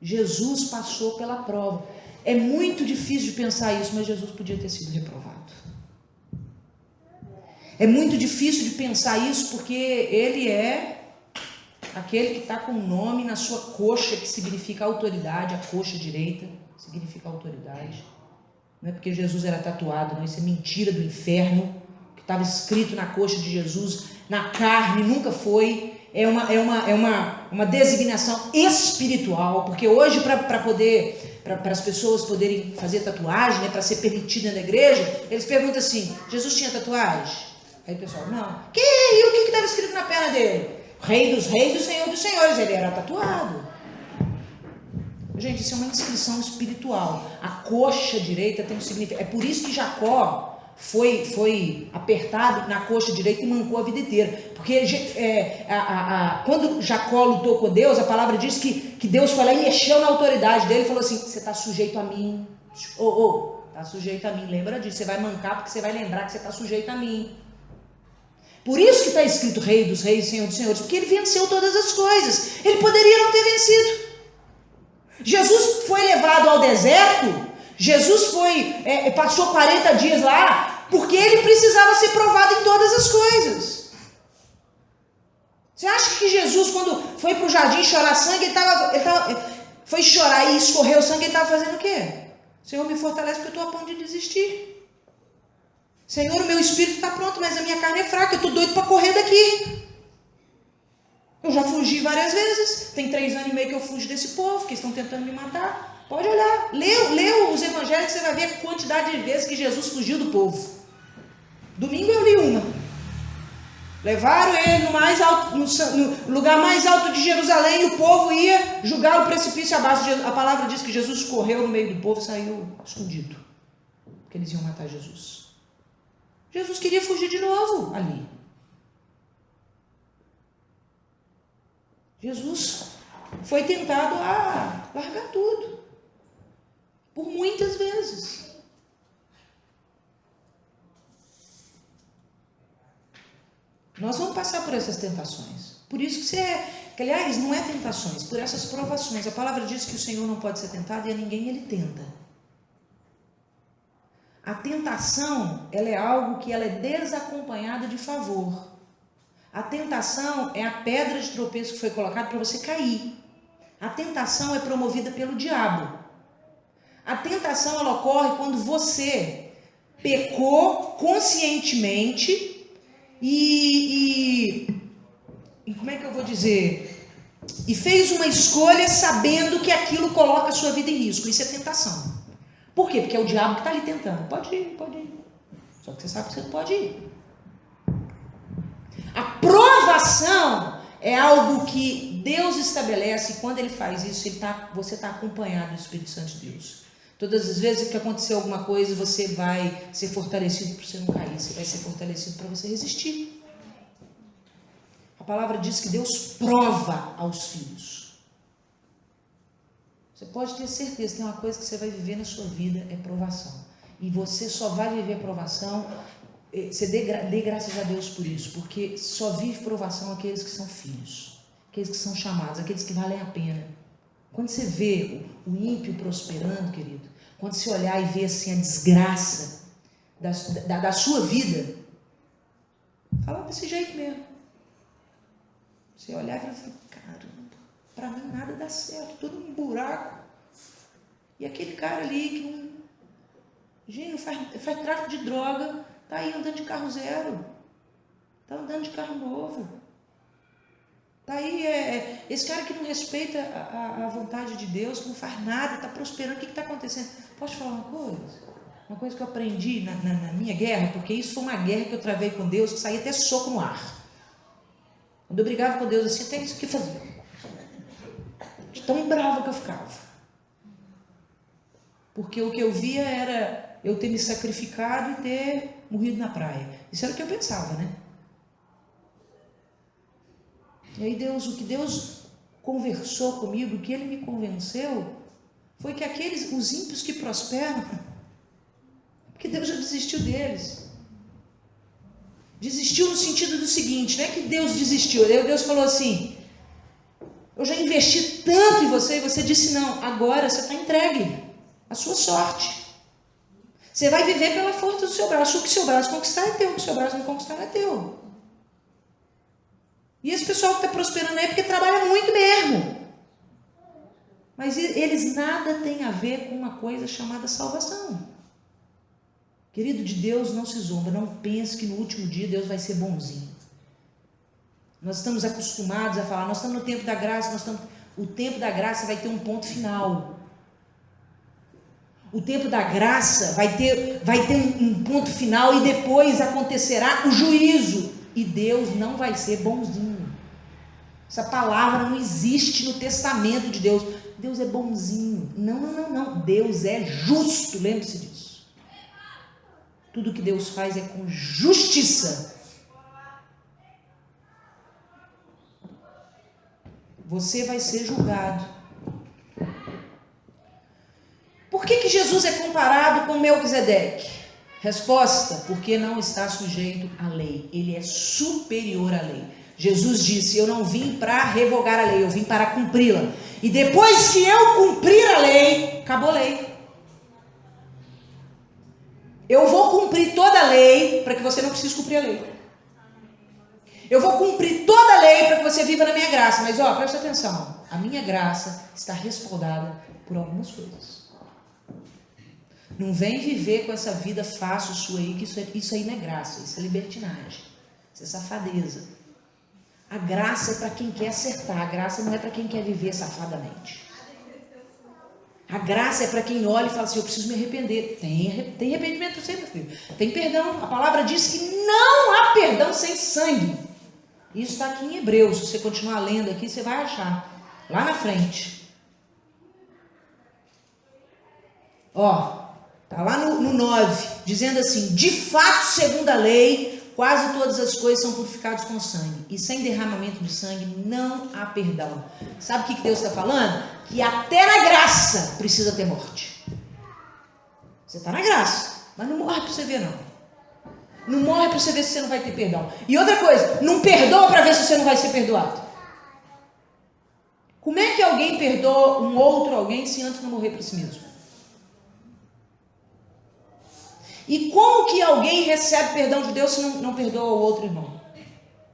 Jesus passou pela prova. É muito difícil de pensar isso, mas Jesus podia ter sido reprovado. É muito difícil de pensar isso porque ele é aquele que está com o nome na sua coxa, que significa autoridade, a coxa direita significa autoridade. Não é porque Jesus era tatuado, não, isso é mentira do inferno. O que estava escrito na coxa de Jesus, na carne, nunca foi. É uma designação espiritual, porque hoje para as pessoas poderem fazer tatuagem, para ser permitido na igreja, eles perguntam assim, Jesus tinha tatuagem? Aí o pessoal, não. E o que estava escrito na perna dele? Rei dos reis e Senhor dos senhores, ele era tatuado. Gente, isso é uma inscrição espiritual. A coxa direita tem um significado. É por isso que Jacó foi apertado na coxa direita e mancou a vida inteira. Porque quando Jacó lutou com Deus, a palavra diz que Deus foi lá e mexeu na autoridade dele e falou assim, você está sujeito a mim. Está sujeito a mim, lembra disso. Você vai mancar porque você vai lembrar que você está sujeito a mim. Por isso que está escrito Rei dos Reis, Senhor dos Senhores, porque ele venceu todas as coisas. Ele poderia não ter vencido. Jesus foi levado ao deserto, Jesus passou 40 dias lá, porque ele precisava ser provado em todas as coisas. Você acha que Jesus, quando foi para o jardim chorar sangue, foi chorar e escorreu o sangue, ele estava fazendo o quê? Senhor, me fortalece porque eu estou a ponto de desistir. Senhor, o meu espírito está pronto, mas a minha carne é fraca, eu estou doido para correr daqui. Eu já fugi várias vezes, tem 3 anos e meio que eu fujo desse povo, que estão tentando me matar. Pode olhar, lê os evangelhos que você vai ver a quantidade de vezes que Jesus fugiu do povo. Domingo eu li uma. Levaram ele no lugar mais alto de Jerusalém e o povo ia julgar o precipício abaixo. A palavra diz que Jesus correu no meio do povo e saiu escondido, porque eles iam matar Jesus. Jesus queria fugir de novo ali. Jesus foi tentado a largar tudo, por muitas vezes. Nós vamos passar por essas tentações. Por isso que aliás, não é tentações, por essas provações. A palavra diz que o Senhor não pode ser tentado e a ninguém ele tenta. A tentação, ela é algo que ela é desacompanhada de favor. A tentação é a pedra de tropeço que foi colocada para você cair. A tentação é promovida pelo diabo. A tentação, ela ocorre quando você pecou conscientemente e como é que eu vou dizer? E fez uma escolha sabendo que aquilo coloca a sua vida em risco. Isso é tentação. Por quê? Porque é o diabo que está ali tentando. Pode ir, pode ir. Só que você sabe que você não pode ir. A provação é algo que Deus estabelece, e quando Ele faz isso, você está acompanhado do Espírito Santo de Deus. Todas as vezes que acontecer alguma coisa, você vai ser fortalecido para você não cair, você vai ser fortalecido para você resistir. A palavra diz que Deus prova aos filhos. Você pode ter certeza, tem uma coisa que você vai viver na sua vida, é provação. E você só vai viver provação, você dê graças a Deus por isso, porque só vive provação aqueles que são filhos, aqueles que são chamados, aqueles que valem a pena. Quando você vê o ímpio prosperando, querido, quando você olhar e ver assim a desgraça da sua vida, fala desse jeito mesmo. Você olhar e falar assim, caramba, para mim nada dá certo, tudo um buraco. E aquele cara ali que não faz tráfico de droga, está aí andando de carro zero, está andando de carro novo. Está aí esse cara que não respeita a vontade de Deus, que não faz nada, está prosperando. O que está acontecendo? Posso te falar uma coisa? Uma coisa que eu aprendi na minha guerra, porque isso foi uma guerra que eu travei com Deus, que saía até soco no ar. Quando eu brigava com Deus assim, até isso que fazia. De tão brava que eu ficava. Porque o que eu via era eu ter me sacrificado e ter morrido na praia. Isso era o que eu pensava, né? E aí o que Deus conversou comigo, o que Ele me convenceu, foi que os ímpios que prosperam, porque Deus já desistiu deles. Desistiu no sentido do seguinte, não é que Deus desistiu, Deus falou assim, eu já investi tanto em você, e você disse não, agora você está entregue à sua sorte. Você vai viver pela força do seu braço, o que seu braço conquistar é teu, o que seu braço não conquistar não é teu. E esse pessoal que está prosperando aí é porque trabalha muito mesmo. Mas eles nada têm a ver com uma coisa chamada salvação. Querido, de Deus não se zomba, não pense que no último dia Deus vai ser bonzinho. Nós estamos acostumados a falar, nós estamos no tempo da graça, o tempo da graça vai ter um ponto final. O tempo da graça vai ter um ponto final e depois acontecerá o juízo. E Deus não vai ser bonzinho. Essa palavra não existe no testamento de Deus. Deus é bonzinho. Não. Deus é justo. Lembre-se disso. Tudo que Deus faz é com justiça. Você vai ser julgado. Por Por que Jesus é comparado com Melquisedeque? Resposta: porque não está sujeito à lei. Ele é superior à lei. Jesus disse: eu não vim para revogar a lei, eu vim para cumpri-la. E depois que eu cumprir a lei, acabou a lei. Eu vou cumprir toda a lei para que você não precise cumprir a lei. Eu vou cumprir toda a lei para que você viva na minha graça. Mas presta atenção. A minha graça está respaldada por algumas coisas. Não vem viver com essa vida fácil sua aí, que isso aí não é graça, isso é libertinagem, isso é safadeza. A graça é para quem quer acertar, a graça não é para quem quer viver safadamente. A graça é para quem olha e fala assim: eu preciso me arrepender. Tem arrependimento sempre, filho. Tem perdão. A palavra diz que não há perdão sem sangue. Isso está aqui em Hebreus. Se você continuar lendo aqui, você vai achar. Lá na frente. Está lá no 9, dizendo assim: de fato, segundo a lei, quase todas as coisas são purificadas com sangue. E sem derramamento de sangue não há perdão. Sabe o que Deus está falando? Que até na graça precisa ter morte. Você está na graça, mas não morre para você ver, não. Não morre para você ver se você não vai ter perdão. E outra coisa, não perdoa para ver se você não vai ser perdoado. Como é que alguém perdoa um outro alguém se antes não morrer para si mesmo? E como que alguém recebe perdão de Deus se não perdoa o outro irmão?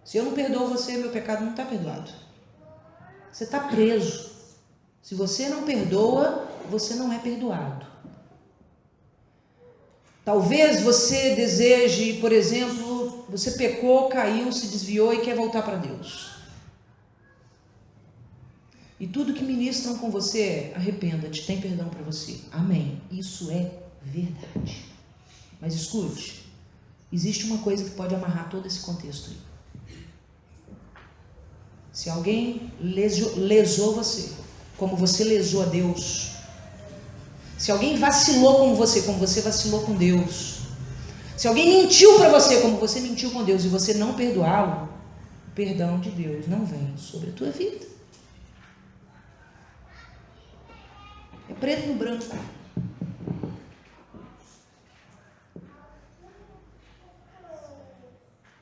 Se eu não perdoo você, meu pecado não está perdoado. Você está preso. Se você não perdoa, você não é perdoado. Talvez você deseje, por exemplo, você pecou, caiu, se desviou e quer voltar para Deus. E tudo que ministram com você, arrependa-te, tem perdão para você. Amém. Isso é verdade. Mas escute, existe uma coisa que pode amarrar todo esse contexto aí. Se alguém lesou você, como você lesou a Deus, se alguém vacilou como você vacilou com Deus, se alguém mentiu para você como você mentiu com Deus e você não perdoá-lo, o perdão de Deus não vem sobre a tua vida. É preto no branco.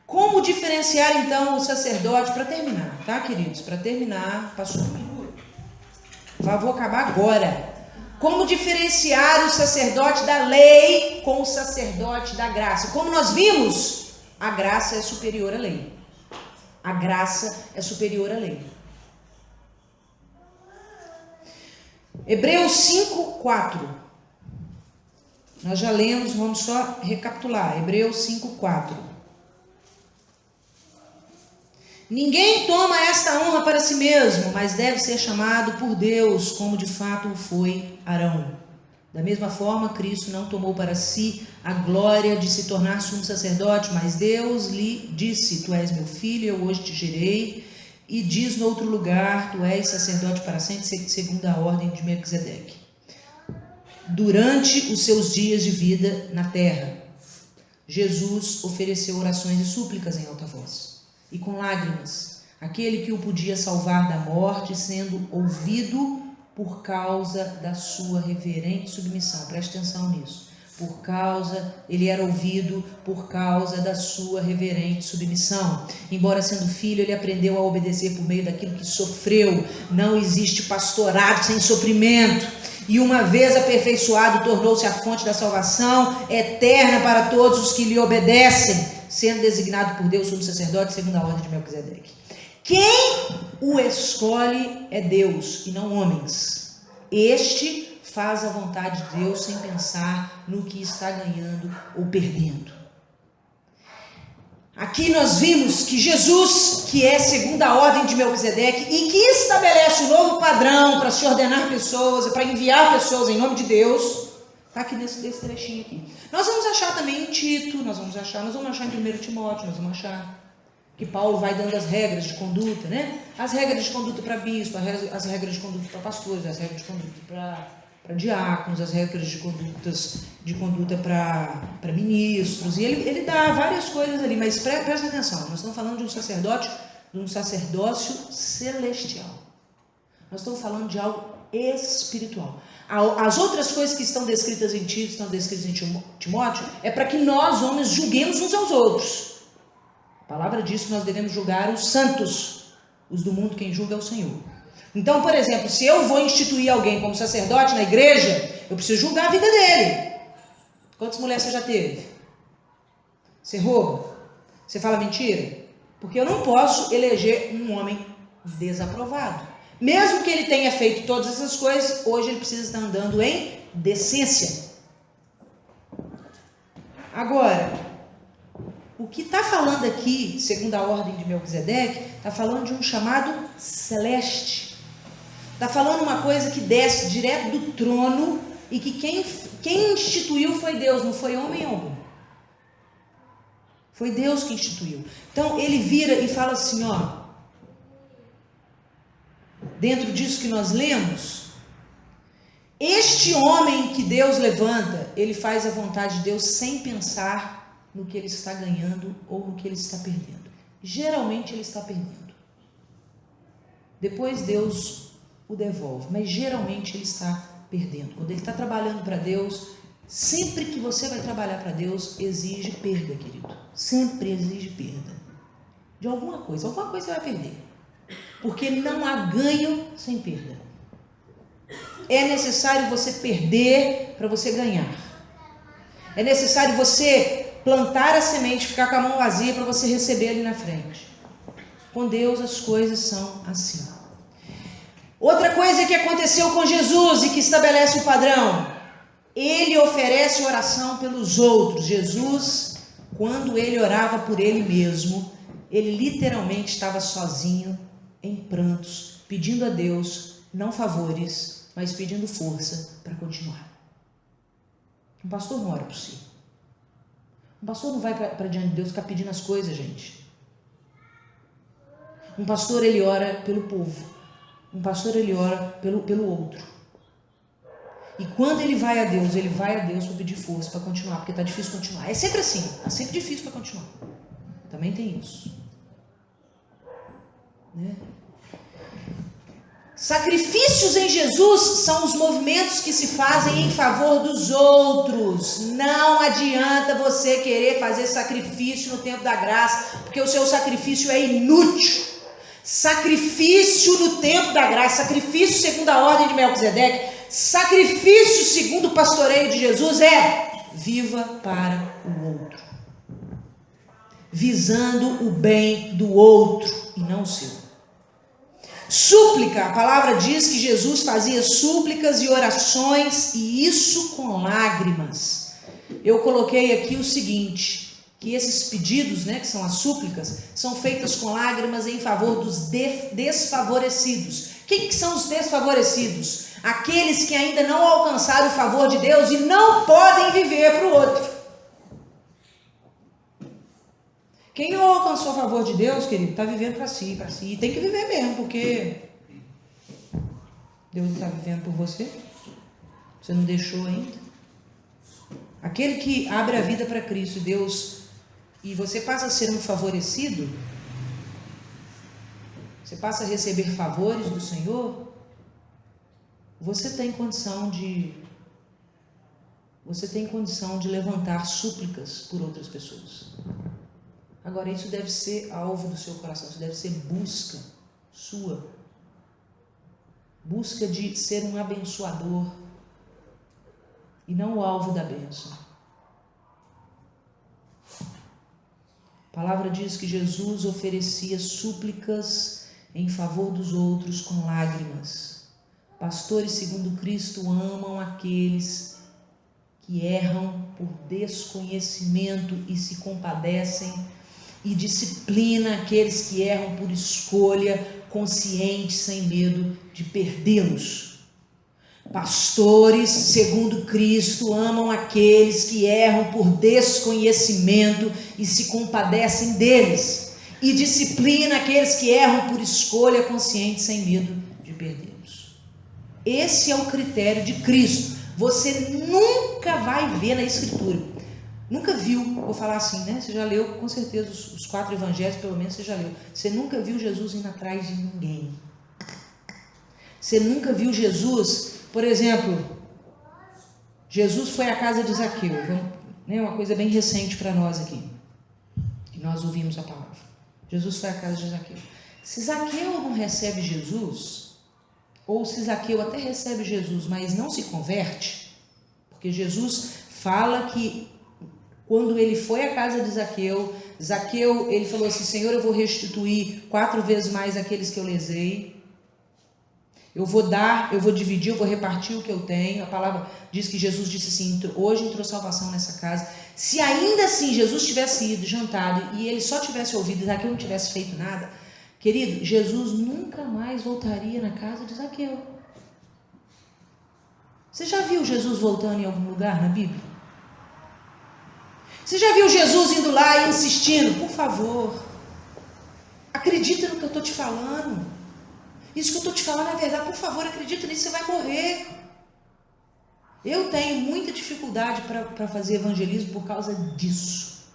Como diferenciar então o sacerdote, para terminar, tá, queridos? Para terminar, passou um minuto. Vou acabar agora. Como diferenciar o sacerdote da lei com o sacerdote da graça? Como nós vimos, a graça é superior à lei. A graça é superior à lei. Hebreus 5:4. Nós já lemos, vamos só recapitular. Hebreus 5:4. Ninguém toma esta honra para si mesmo, mas deve ser chamado por Deus, como de fato foi Arão. Da mesma forma, Cristo não tomou para si a glória de se tornar sumo sacerdote, mas Deus lhe disse: tu és meu filho, eu hoje te gerei. E diz no outro lugar: tu és sacerdote para sempre, segundo a ordem de Melquisedeque. Durante os seus dias de vida na terra, Jesus ofereceu orações e súplicas em alta voz e com lágrimas, aquele que o podia salvar da morte, sendo ouvido por causa da sua reverente submissão. Preste atenção nisso. Ele era ouvido por causa da sua reverente submissão. Embora sendo filho, ele aprendeu a obedecer por meio daquilo que sofreu. Não existe pastorado sem sofrimento. E uma vez aperfeiçoado, tornou-se a fonte da salvação eterna para todos os que lhe obedecem, sendo designado por Deus sumo sacerdote segundo a ordem de Melquisedeque. Quem o escolhe é Deus e não homens. Este faz a vontade de Deus sem pensar no que está ganhando ou perdendo. Aqui nós vimos que Jesus, que é segundo a ordem de Melquisedeque e que estabelece um novo padrão para se ordenar pessoas, para enviar pessoas em nome de Deus, está aqui nesse trechinho aqui. Nós vamos achar também em Tito, nós vamos achar em 1 Timóteo, nós vamos achar que Paulo vai dando as regras de conduta, né? As regras de conduta para bispo, as regras de conduta para pastores, as regras de conduta para diáconos, as regras de conduta para ministros, e ele dá várias coisas ali, mas presta atenção, nós estamos falando de um sacerdócio celestial. Nós estamos falando de algo espiritual. As outras coisas que estão descritas em Tito, estão descritas em Timóteo, é para que nós, homens, julguemos uns aos outros. A palavra diz que nós devemos julgar os santos. Os do mundo, quem julga é o Senhor. Então, por exemplo, se eu vou instituir alguém como sacerdote na igreja, eu preciso julgar a vida dele. Quantas mulheres você já teve? Você rouba? Você fala mentira? Porque eu não posso eleger um homem desaprovado. Mesmo que ele tenha feito todas essas coisas, hoje ele precisa estar andando em decência. Agora, o que está falando aqui, segundo a ordem de Melquisedeque, está falando de um chamado celeste. Está falando uma coisa que desce direto do trono e que quem instituiu foi Deus, não foi homem algum. Foi Deus que instituiu. Então ele vira e fala assim, ó, dentro disso que nós lemos, este homem que Deus levanta, ele faz a vontade de Deus sem pensar no que ele está ganhando ou no que ele está perdendo. Geralmente ele está perdendo. Depois Deus o devolve, mas geralmente ele está perdendo. Quando ele está trabalhando para Deus, sempre que você vai trabalhar para Deus, exige perda, querido. Sempre exige perda. De alguma coisa você vai perder. Porque não há ganho sem perda. É necessário você perder para você ganhar. É necessário você plantar a semente, ficar com a mão vazia para você receber ali na frente. Com Deus as coisas são assim. Outra coisa que aconteceu com Jesus e que estabelece o padrão, ele oferece oração pelos outros. Jesus, quando ele orava por ele mesmo, ele literalmente estava sozinho, em prantos, pedindo a Deus, não favores, mas pedindo força para continuar. Um pastor não ora por si. Um pastor não vai para diante de Deus ficar pedindo as coisas, gente. Um pastor, ele ora pelo povo. Um pastor, ele ora pelo outro. E quando ele vai a Deus para pedir força para continuar, porque está difícil continuar. É sempre assim, está sempre difícil para continuar. Também tem isso. Né? Sacrifícios em Jesus são os movimentos que se fazem em favor dos outros. Não adianta você querer fazer sacrifício no tempo da graça, porque o seu sacrifício é inútil. Sacrifício no tempo da graça, sacrifício segundo a ordem de Melquisedeque, sacrifício segundo o pastoreio de Jesus é viva para o outro, visando o bem do outro e não o seu. Súplica, a palavra diz que Jesus fazia súplicas e orações, e isso com lágrimas. Eu coloquei aqui o seguinte, que esses pedidos, né, que são as súplicas, são feitas com lágrimas em favor dos desfavorecidos. Quem que são os desfavorecidos? Aqueles que ainda não alcançaram o favor de Deus e não podem viver para o outro. Quem não alcançou o favor de Deus, querido, está vivendo para si, e tem que viver mesmo, porque Deus não está vivendo por você, você não deixou ainda. Aquele que abre a vida para Cristo, Deus, e você passa a ser um favorecido, você passa a receber favores do Senhor, você tem condição de levantar súplicas por outras pessoas. Agora, isso deve ser alvo do seu coração, isso deve ser busca sua. Busca de ser um abençoador e não o alvo da bênção. A palavra diz que Jesus oferecia súplicas em favor dos outros com lágrimas. Pastores, segundo Cristo, amam aqueles que erram por desconhecimento e se compadecem, e disciplina aqueles que erram por escolha, conscientes, sem medo de perdê-los. Pastores, segundo Cristo, amam aqueles que erram por desconhecimento e se compadecem deles, e disciplina aqueles que erram por escolha, conscientes, sem medo de perdê-los. Esse é o critério de Cristo. Você nunca vai ver na Escritura. Nunca viu, vou falar assim, né? Você já leu, com certeza, os 4 evangelhos, pelo menos você já leu. Você nunca viu Jesus indo atrás de ninguém. Você nunca viu Jesus, por exemplo, Jesus foi à casa de Zaqueu, né, uma coisa bem recente para nós aqui, que nós ouvimos a palavra. Jesus foi à casa de Zaqueu. Se Zaqueu não recebe Jesus, ou se Zaqueu até recebe Jesus, mas não se converte, porque Jesus fala que quando ele foi à casa de Zaqueu, ele falou assim: Senhor, eu vou restituir 4 vezes mais aqueles que eu lesei. Eu vou dar, eu vou dividir, eu vou repartir o que eu tenho. A palavra diz que Jesus disse assim: hoje entrou salvação nessa casa. Se ainda assim Jesus tivesse ido, jantado, e ele só tivesse ouvido e Zaqueu não tivesse feito nada, querido, Jesus nunca mais voltaria na casa de Zaqueu. Você já viu Jesus voltando em algum lugar na Bíblia? Você já viu Jesus indo lá e insistindo? Por favor, acredita no que eu estou te falando. Isso que eu estou te falando é verdade. Por favor, acredita nisso, você vai morrer. Eu tenho muita dificuldade para fazer evangelismo por causa disso.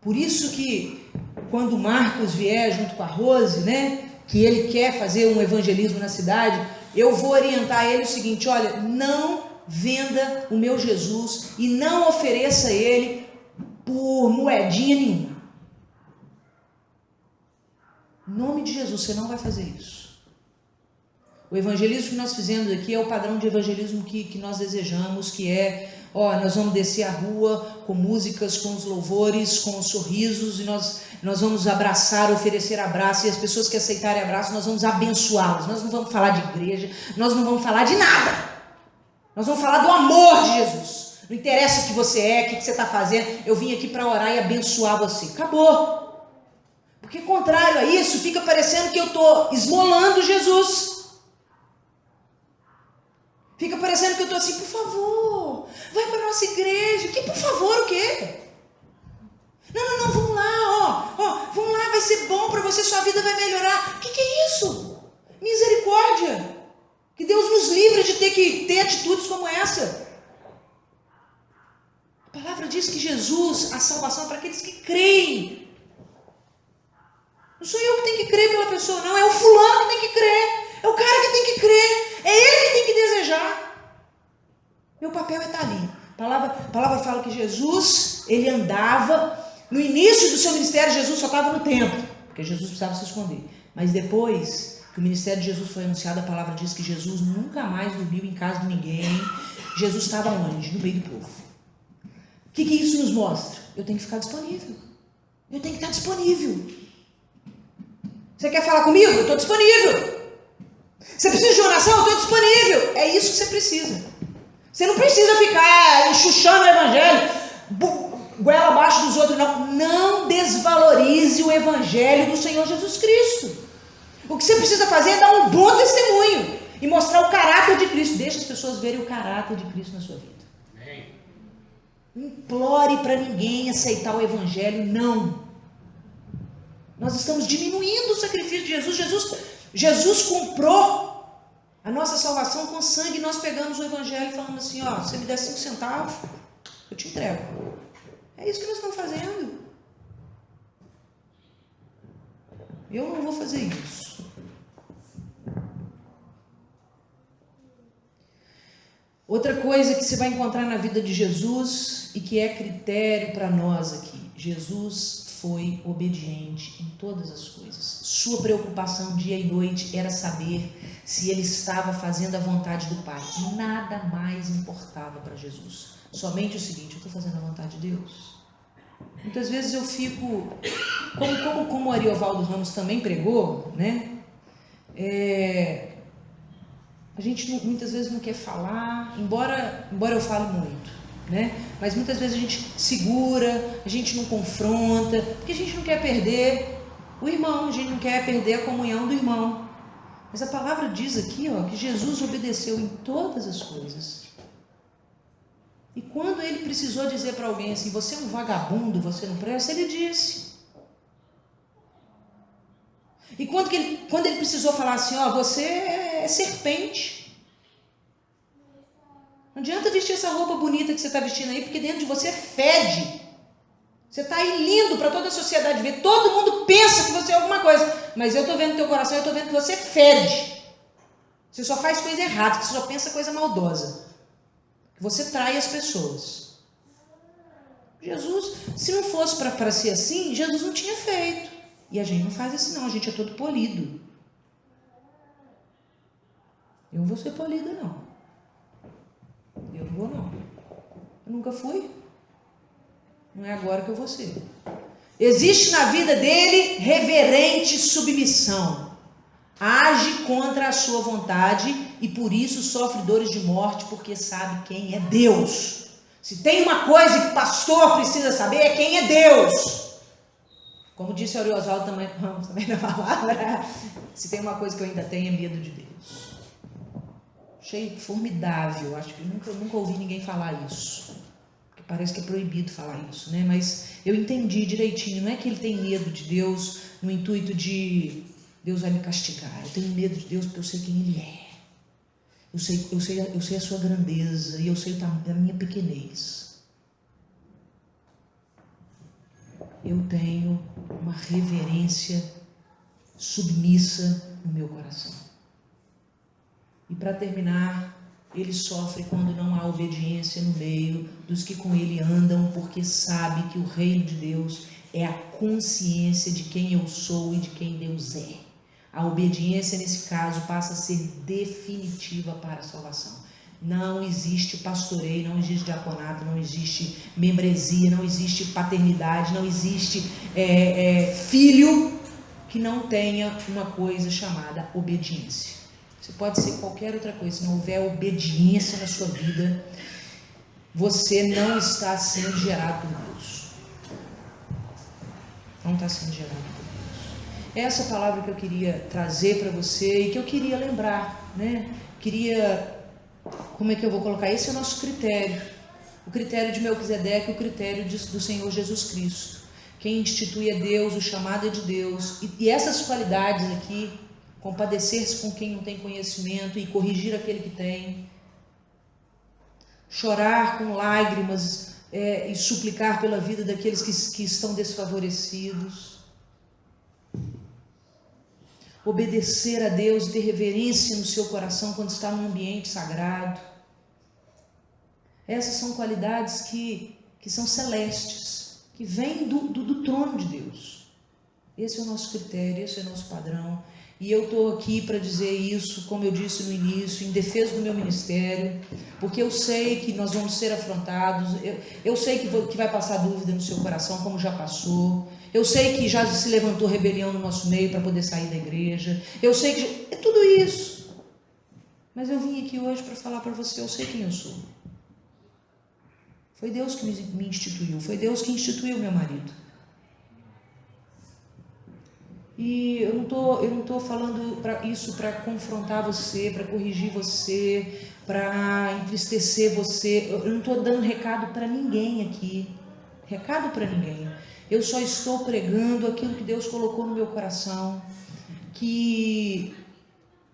Por isso que quando Marcos vier junto com a Rose, né, que ele quer fazer um evangelismo na cidade, eu vou orientar ele o seguinte: olha, não venda o meu Jesus e não ofereça ele por moedinha nenhuma. Em nome de Jesus, você não vai fazer isso. O evangelismo que nós fizemos aqui é o padrão de evangelismo que nós desejamos, que é, nós vamos descer a rua com músicas, com os louvores, com os sorrisos, e nós vamos abraçar, oferecer abraço, e as pessoas que aceitarem abraço, nós vamos abençoá-los. Nós não vamos falar de igreja, nós não vamos falar de nada. Nós vamos falar do amor de Jesus. Não interessa o que você é, o que você está fazendo, eu vim aqui para orar e abençoar você. Acabou. Porque contrário a isso, fica parecendo que eu estou esmolando Jesus. Fica parecendo que eu estou assim: por favor, vai para a nossa igreja. Que por favor o quê? Não, vamos lá, vamos lá, vai ser bom para você, sua vida vai melhorar. O que é isso? Misericórdia. Que Deus nos livre de ter que ter atitudes como essa. A palavra diz que Jesus, a salvação é para aqueles que creem. Não sou eu que tenho que crer pela pessoa, não. É o fulano que tem que crer. É o cara que tem que crer. É ele que tem que desejar. Meu papel é estar ali. A palavra fala que Jesus, ele andava. No início do seu ministério, Jesus só estava no templo, porque Jesus precisava se esconder. Mas depois que o ministério de Jesus foi anunciado, a palavra diz que Jesus nunca mais dormiu em casa de ninguém. Jesus estava onde? No meio do povo. O que isso nos mostra? Eu tenho que ficar disponível. Eu tenho que estar disponível. Você quer falar comigo? Eu estou disponível. Você precisa de oração? Eu estou disponível. É isso que você precisa. Você não precisa ficar enxuxando o evangelho, goela abaixo dos outros, não. Não desvalorize o evangelho do Senhor Jesus Cristo. O que você precisa fazer é dar um bom testemunho e mostrar o caráter de Cristo. Deixa as pessoas verem o caráter de Cristo na sua vida. Não implore para ninguém aceitar o evangelho, não. Nós estamos diminuindo o sacrifício de Jesus. Jesus comprou a nossa salvação com sangue. Nós pegamos o evangelho e falamos assim: você me der 5 centavos, eu te entrego. É isso que nós estamos fazendo. Eu não vou fazer isso. Outra coisa que você vai encontrar na vida de Jesus e que é critério para nós aqui: Jesus foi obediente em todas as coisas. Sua preocupação dia e noite era saber se ele estava fazendo a vontade do Pai. Nada mais importava para Jesus. Somente o seguinte: eu estou fazendo a vontade de Deus. Muitas vezes eu fico, como o Ariovaldo Ramos também pregou, né? A gente muitas vezes não quer falar, embora eu fale muito. Né? Mas muitas vezes a gente segura, a gente não confronta, porque a gente não quer perder o irmão, a gente não quer perder a comunhão do irmão. Mas a palavra diz aqui, que Jesus obedeceu em todas as coisas. E quando ele precisou dizer para alguém assim: você é um vagabundo, você não presta, ele disse. E quando ele precisou falar assim: você é serpente. Não adianta vestir essa roupa bonita que você está vestindo aí, porque dentro de você fede. Você está aí lindo para toda a sociedade ver. Todo mundo pensa que você é alguma coisa. Mas eu estou vendo teu coração, eu estou vendo que você fede. Você só faz coisa errada, você só pensa coisa maldosa. Você trai as pessoas. Jesus, se não fosse para ser assim, Jesus não tinha feito. E a gente não faz assim não, a gente é todo polido. Eu não vou ser polida não. Eu não vou não. Eu nunca fui. Não é agora que eu vou ser. Existe na vida dele reverente submissão. Age contra a sua vontade e por isso sofre dores de morte, porque sabe quem é Deus. Se tem uma coisa que o pastor precisa saber, é quem é Deus. Como disse Aurio Oswaldo também na palavra, se tem uma coisa que eu ainda tenho, é medo de Deus. Achei formidável, acho que eu nunca ouvi ninguém falar isso. Porque parece que é proibido falar isso, né? Mas eu entendi direitinho, não é que ele tem medo de Deus no intuito de Deus vai me castigar. Eu tenho medo de Deus porque eu sei quem Ele é. Eu sei a sua grandeza e eu sei a minha pequenez. Eu tenho uma reverência submissa no meu coração. E para terminar, ele sofre quando não há obediência no meio dos que com ele andam, porque sabe que o reino de Deus é a consciência de quem eu sou e de quem Deus é. A obediência, nesse caso, passa a ser definitiva para a salvação. Não existe pastoreio, não existe diaconato, não existe membresia, não existe paternidade, não existe filho que não tenha uma coisa chamada obediência. Você pode ser qualquer outra coisa, se não houver obediência na sua vida, você não está sendo gerado por Deus. Não está sendo gerado por Deus. Essa palavra que eu queria trazer para você e que eu queria lembrar, né? Como é que eu vou colocar? Esse é o nosso critério. O critério de Melquisedeque, o critério do Senhor Jesus Cristo. Quem institui é Deus, o chamado é de Deus. E essas qualidades aqui, compadecer-se com quem não tem conhecimento e corrigir aquele que tem, chorar com lágrimas e suplicar pela vida daqueles que estão desfavorecidos, obedecer a Deus e ter reverência no seu coração quando está num ambiente sagrado. Essas são qualidades que são celestes, que vêm do trono de Deus. Esse é o nosso critério, esse é o nosso padrão. E eu estou aqui para dizer isso, como eu disse no início, em defesa do meu ministério, porque eu sei que nós vamos ser afrontados, eu sei que vai passar dúvida no seu coração, como já passou, eu sei que já se levantou rebelião no nosso meio para poder sair da igreja, eu sei que é tudo isso, mas eu vim aqui hoje para falar para você, eu sei quem eu sou. Foi Deus que me instituiu, foi Deus que instituiu meu marido. E eu não tô falando isso para confrontar você, para corrigir você, para entristecer você. Eu não estou dando recado para ninguém aqui. Recado para ninguém. Eu só estou pregando aquilo que Deus colocou no meu coração. Que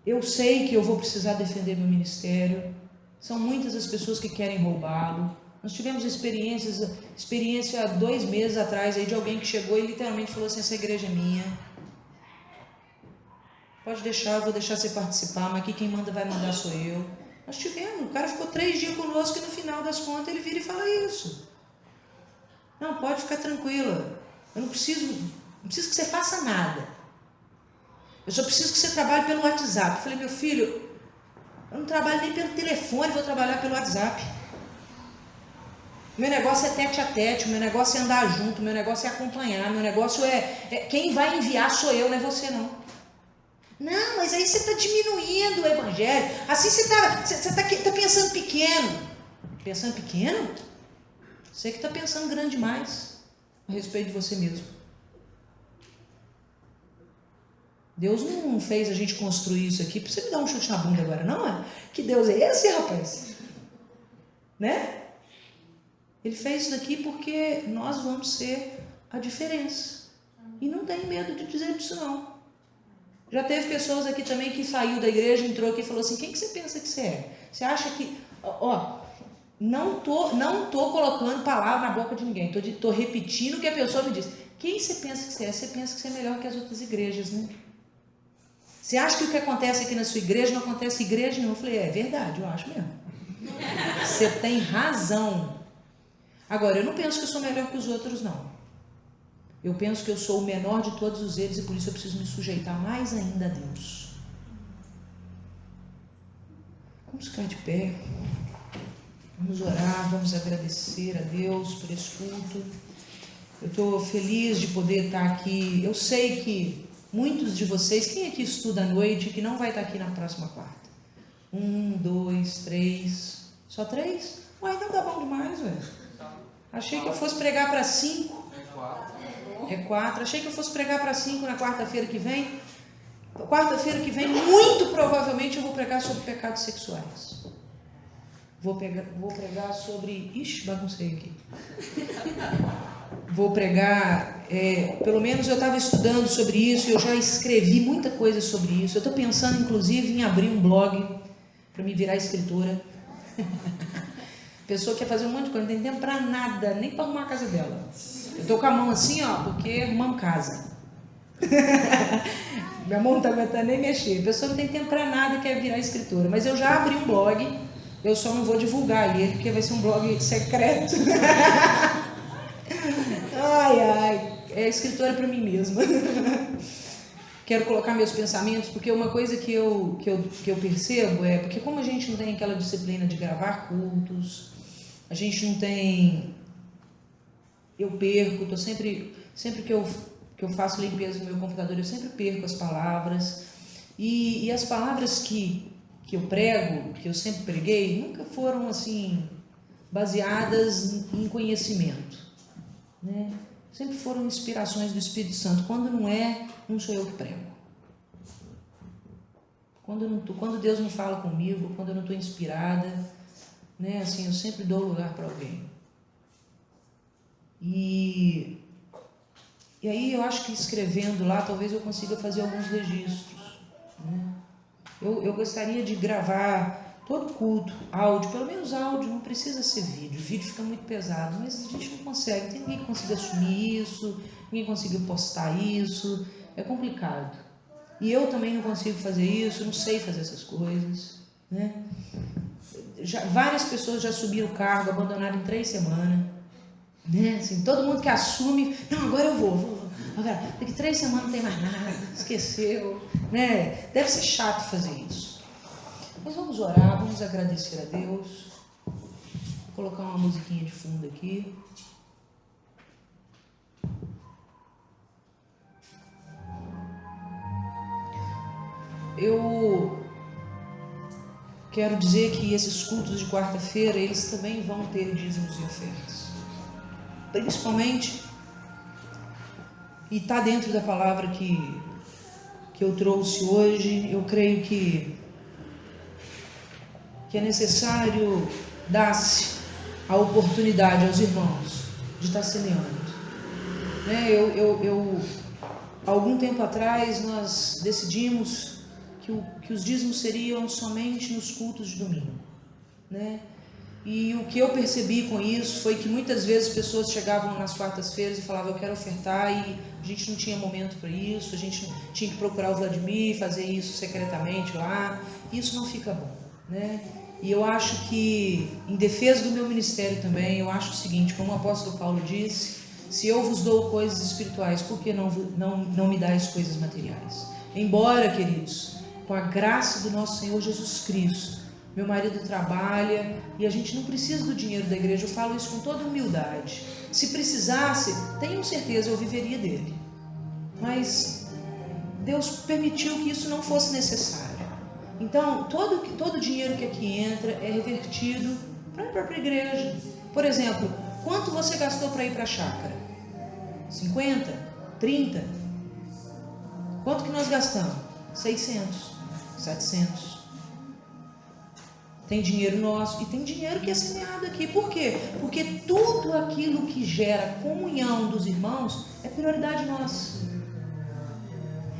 eu sei que eu vou precisar defender meu ministério. São muitas as pessoas que querem roubá-lo. Nós tivemos experiência há 2 meses atrás aí de alguém que chegou e literalmente falou assim: essa igreja é minha. Pode deixar, eu vou deixar você participar, mas aqui quem vai mandar sou eu. Nós tivemos, o cara ficou 3 dias conosco e no final das contas ele vira e fala isso. Não, pode ficar tranquila. Eu não preciso que você faça nada. Eu só preciso que você trabalhe pelo WhatsApp. Eu falei: meu filho, eu não trabalho nem pelo telefone, vou trabalhar pelo WhatsApp. Meu negócio é tete a tete, meu negócio é andar junto, meu negócio é acompanhar, meu negócio quem vai enviar sou eu, não é você não. Não, mas aí você está diminuindo o evangelho. Assim você está pensando pequeno. Pensando pequeno? Você que está pensando grande demais a respeito de você mesmo. Deus não fez a gente construir isso aqui para você me dar um chute na bunda agora, não é? Que Deus é esse, rapaz? Né? Ele fez isso daqui porque nós vamos ser a diferença. E não tem medo de dizer disso não. Já teve pessoas aqui também que saiu da igreja, entrou aqui e falou assim: quem que você pensa que você é? Você acha que... Não tô colocando palavra na boca de ninguém. Tô repetindo o que a pessoa me diz. Quem você pensa que você é? Você pensa que você é melhor que as outras igrejas, né? Você acha que o que acontece aqui na sua igreja não acontece em igreja nenhuma? Eu falei, é verdade, eu acho mesmo. Você tem razão. Agora, eu não penso que eu sou melhor que os outros, não. Eu penso que eu sou o menor de todos eles e por isso eu preciso me sujeitar mais ainda a Deus. Vamos ficar de pé. Vamos orar, vamos agradecer a Deus por esse culto. Eu estou feliz de poder estar aqui. Eu sei que muitos de vocês, quem aqui estuda à noite, que não vai estar aqui na próxima quarta? 1, 2, 3. Só 3? Uai, não dá bom demais, velho. Achei que eu fosse pregar para 5. É 4. Achei que eu fosse pregar para 5 na quarta-feira que vem. Quarta-feira que vem, muito provavelmente, eu vou pregar sobre pecados sexuais. Vou pregar sobre... Ixi, baguncei aqui. Vou pregar... pelo menos eu estava estudando sobre isso, eu já escrevi muita coisa sobre isso. Eu estou pensando, inclusive, em abrir um blog para me virar escritora. Pessoa que quer fazer um monte de coisa, não tem tempo para nada, nem para arrumar a casa dela. Eu estou com a mão assim, ó, porque arrumamos casa. Minha mão não está aguentando nem mexer. A pessoa não tem tempo para nada, quer virar escritora. Mas eu já abri um blog, eu só não vou divulgar ele, porque vai ser um blog secreto. Ai, é escritora para mim mesma. Quero colocar meus pensamentos, porque uma coisa que eu percebo é, porque como a gente não tem aquela disciplina de gravar cultos, a gente não tem... Eu perco, tô sempre que eu faço limpeza no meu computador, eu sempre perco as palavras. E as palavras que eu prego, que eu sempre preguei, nunca foram assim baseadas em conhecimento, né? Sempre foram inspirações do Espírito Santo. Quando não é, não sou eu que prego. Quando Deus não fala comigo, quando eu não estou inspirada, né? Assim, eu sempre dou lugar para alguém. E aí eu acho que escrevendo lá, talvez eu consiga fazer alguns registros, né? Eu gostaria de gravar todo culto, áudio, pelo menos áudio, não precisa ser vídeo. O vídeo fica muito pesado, mas a gente não consegue. Tem ninguém que consiga assumir isso, ninguém conseguiu postar isso, é complicado. E eu também não consigo fazer isso, não sei fazer essas coisas, né? Várias pessoas já subiram o cargo, abandonaram em 3 semanas, né? Assim, todo mundo que assume, não, agora eu vou. Agora, daqui 3 semanas não tem mais nada, esqueceu, né? Deve ser chato fazer isso. Mas vamos orar, vamos agradecer a Deus. Vou colocar uma musiquinha de fundo aqui. Eu quero dizer que esses cultos de quarta-feira, eles também vão ter dízimos e ofertas. Principalmente, e está dentro da palavra que eu trouxe hoje, eu creio que é necessário dar-se a oportunidade aos irmãos de estar semeando. Né? Algum tempo atrás, nós decidimos que os dízimos seriam somente nos cultos de domingo, né? E o que eu percebi com isso foi que muitas vezes pessoas chegavam nas quartas-feiras e falavam, eu quero ofertar, e a gente não tinha momento para isso, a gente tinha que procurar o Vladimir, fazer isso secretamente lá. Isso não fica bom, né? E eu acho que, em defesa do meu ministério também, eu acho o seguinte, como o apóstolo Paulo disse, se eu vos dou coisas espirituais, por que não me dais coisas materiais? Embora, queridos, com a graça do nosso Senhor Jesus Cristo, meu marido trabalha e a gente não precisa do dinheiro da igreja, eu falo isso com toda humildade. Se precisasse, tenham certeza, eu viveria dele. Mas Deus permitiu que isso não fosse necessário. Então, todo o dinheiro que aqui entra é revertido para a própria igreja. Por exemplo, quanto você gastou para ir para a chácara? 50? 30? Quanto que nós gastamos? 600, 700. Tem dinheiro nosso e tem dinheiro que é semeado aqui. Por quê? Porque tudo aquilo que gera comunhão dos irmãos é prioridade nossa.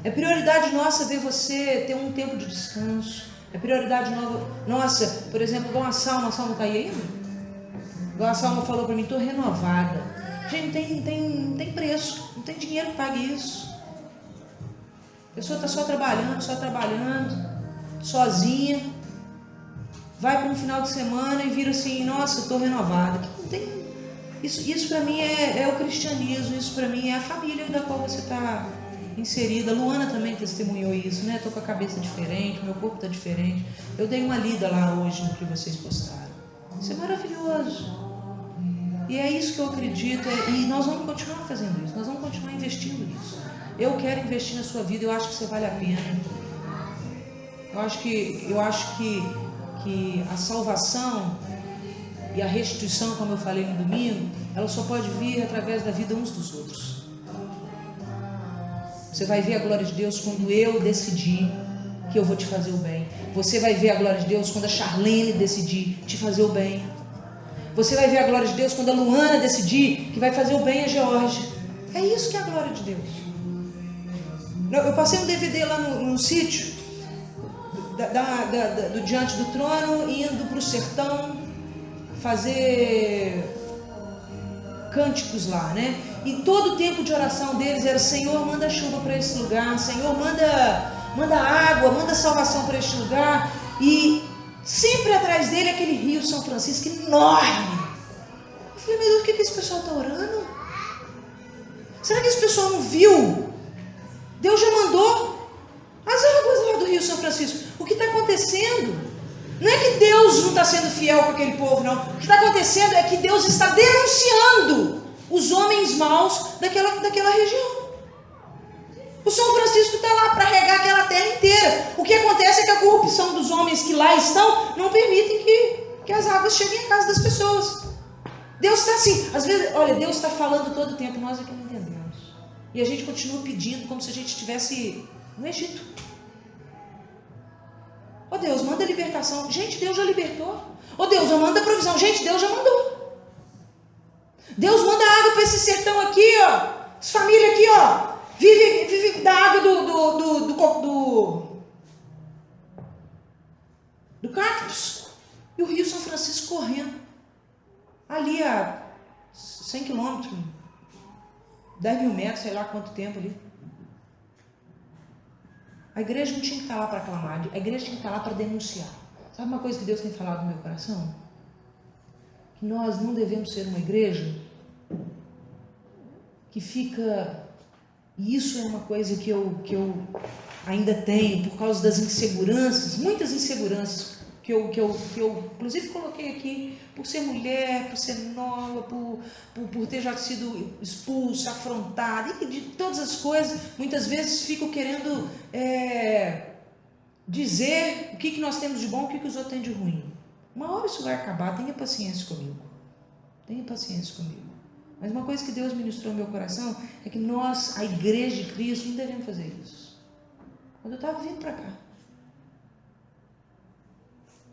É prioridade nossa ver você ter um tempo de descanso. É prioridade nossa, por exemplo, igual uma salma está aí ainda? Igual a Salma falou para mim, estou renovada. Gente, não tem preço, não tem dinheiro que pague isso. A pessoa está só trabalhando, sozinha, vai para um final de semana e vira assim, nossa, estou renovada. Não tem, isso para mim é o cristianismo, isso para mim é a família da qual você está inserida. A Luana também testemunhou isso, né? Estou com a cabeça diferente, meu corpo está diferente. Eu dei uma lida lá hoje no que vocês postaram. Isso é maravilhoso. E é isso que eu acredito, e nós vamos continuar fazendo isso, nós vamos continuar investindo nisso. Eu quero investir na sua vida, eu acho que você vale a pena. Eu acho que a salvação e a restituição, como eu falei no domingo, ela só pode vir através da vida uns dos outros. Você vai ver a glória de Deus quando eu decidir que eu vou te fazer o bem. Você vai ver a glória de Deus quando a Charlene decidir te fazer o bem. Você vai ver a glória de Deus quando a Luana decidir que vai fazer o bem a Georgia. É isso que é a glória de Deus. Eu passei um DVD lá no sítio, do Diante do Trono, indo para o sertão, fazer cânticos lá, né? E todo o tempo de oração deles era: Senhor, manda chuva para esse lugar, Senhor, manda água, manda salvação para este lugar. E sempre atrás dele aquele rio São Francisco enorme. Eu falei, meu Deus, o que esse pessoal está orando? Será que esse pessoal não viu? Deus já mandou as águas lá do rio São Francisco. O que está acontecendo? Não é que Deus não está sendo fiel com aquele povo, não. O que está acontecendo é que Deus está denunciando os homens maus daquela região. O São Francisco está lá para regar aquela terra inteira. O que acontece é que a corrupção dos homens que lá estão não permitem que as águas cheguem à casa das pessoas. Deus está assim, às vezes, olha, Deus está falando todo o tempo, nós aqui não entendemos. E a gente continua pedindo como se a gente estivesse no Egito. Oh Deus, manda libertação. Gente, Deus já libertou. Oh Deus, manda provisão. Gente, Deus já mandou. Deus manda água para esse sertão aqui, ó. Essa família aqui, ó. Vive da água do cactus. E o rio São Francisco correndo. Ali a 100 quilômetros, 10 mil metros, sei lá quanto tempo ali. A igreja não tinha que estar lá para aclamar, a igreja tinha que estar lá para denunciar. Sabe uma coisa que Deus tem falado no meu coração? Que nós não devemos ser uma igreja que fica... E isso é uma coisa que eu ainda tenho, por causa das inseguranças, muitas inseguranças, que eu inclusive coloquei aqui, por ser mulher, por ser nova, por ter já sido expulsa, afrontada, e de todas as coisas, muitas vezes fico querendo dizer o que nós temos de bom, o que os outros têm de ruim. Uma hora isso vai acabar, tenha paciência comigo. Tenha paciência comigo. Mas uma coisa que Deus ministrou no meu coração é que nós, a igreja de Cristo, não devemos fazer isso. Quando eu estava vindo para cá.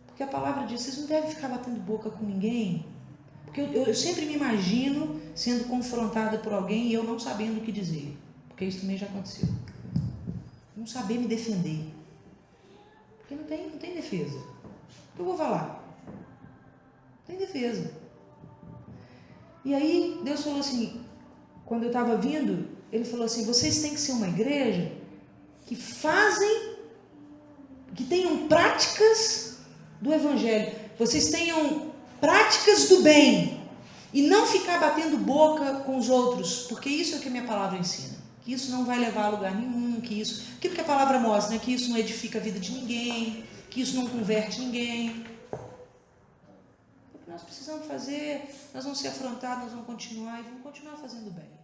Porque a palavra diz, vocês não devem ficar batendo boca com ninguém. Porque eu sempre me imagino sendo confrontada por alguém e eu não sabendo o que dizer. Porque isso também já aconteceu. Não saber me defender. Porque não tem defesa. O que eu vou falar? Não tem defesa. E aí Deus falou assim, quando eu estava vindo, Ele falou assim, vocês têm que ser uma igreja que tenham práticas do Evangelho, vocês tenham práticas do bem, e não ficar batendo boca com os outros, porque isso é o que a minha palavra ensina, que isso não vai levar a lugar nenhum, aquilo que a palavra mostra, né? Que isso não edifica a vida de ninguém, que isso não converte ninguém. O que nós precisamos fazer, nós vamos ser afrontados, nós vamos continuar e vamos continuar fazendo bem.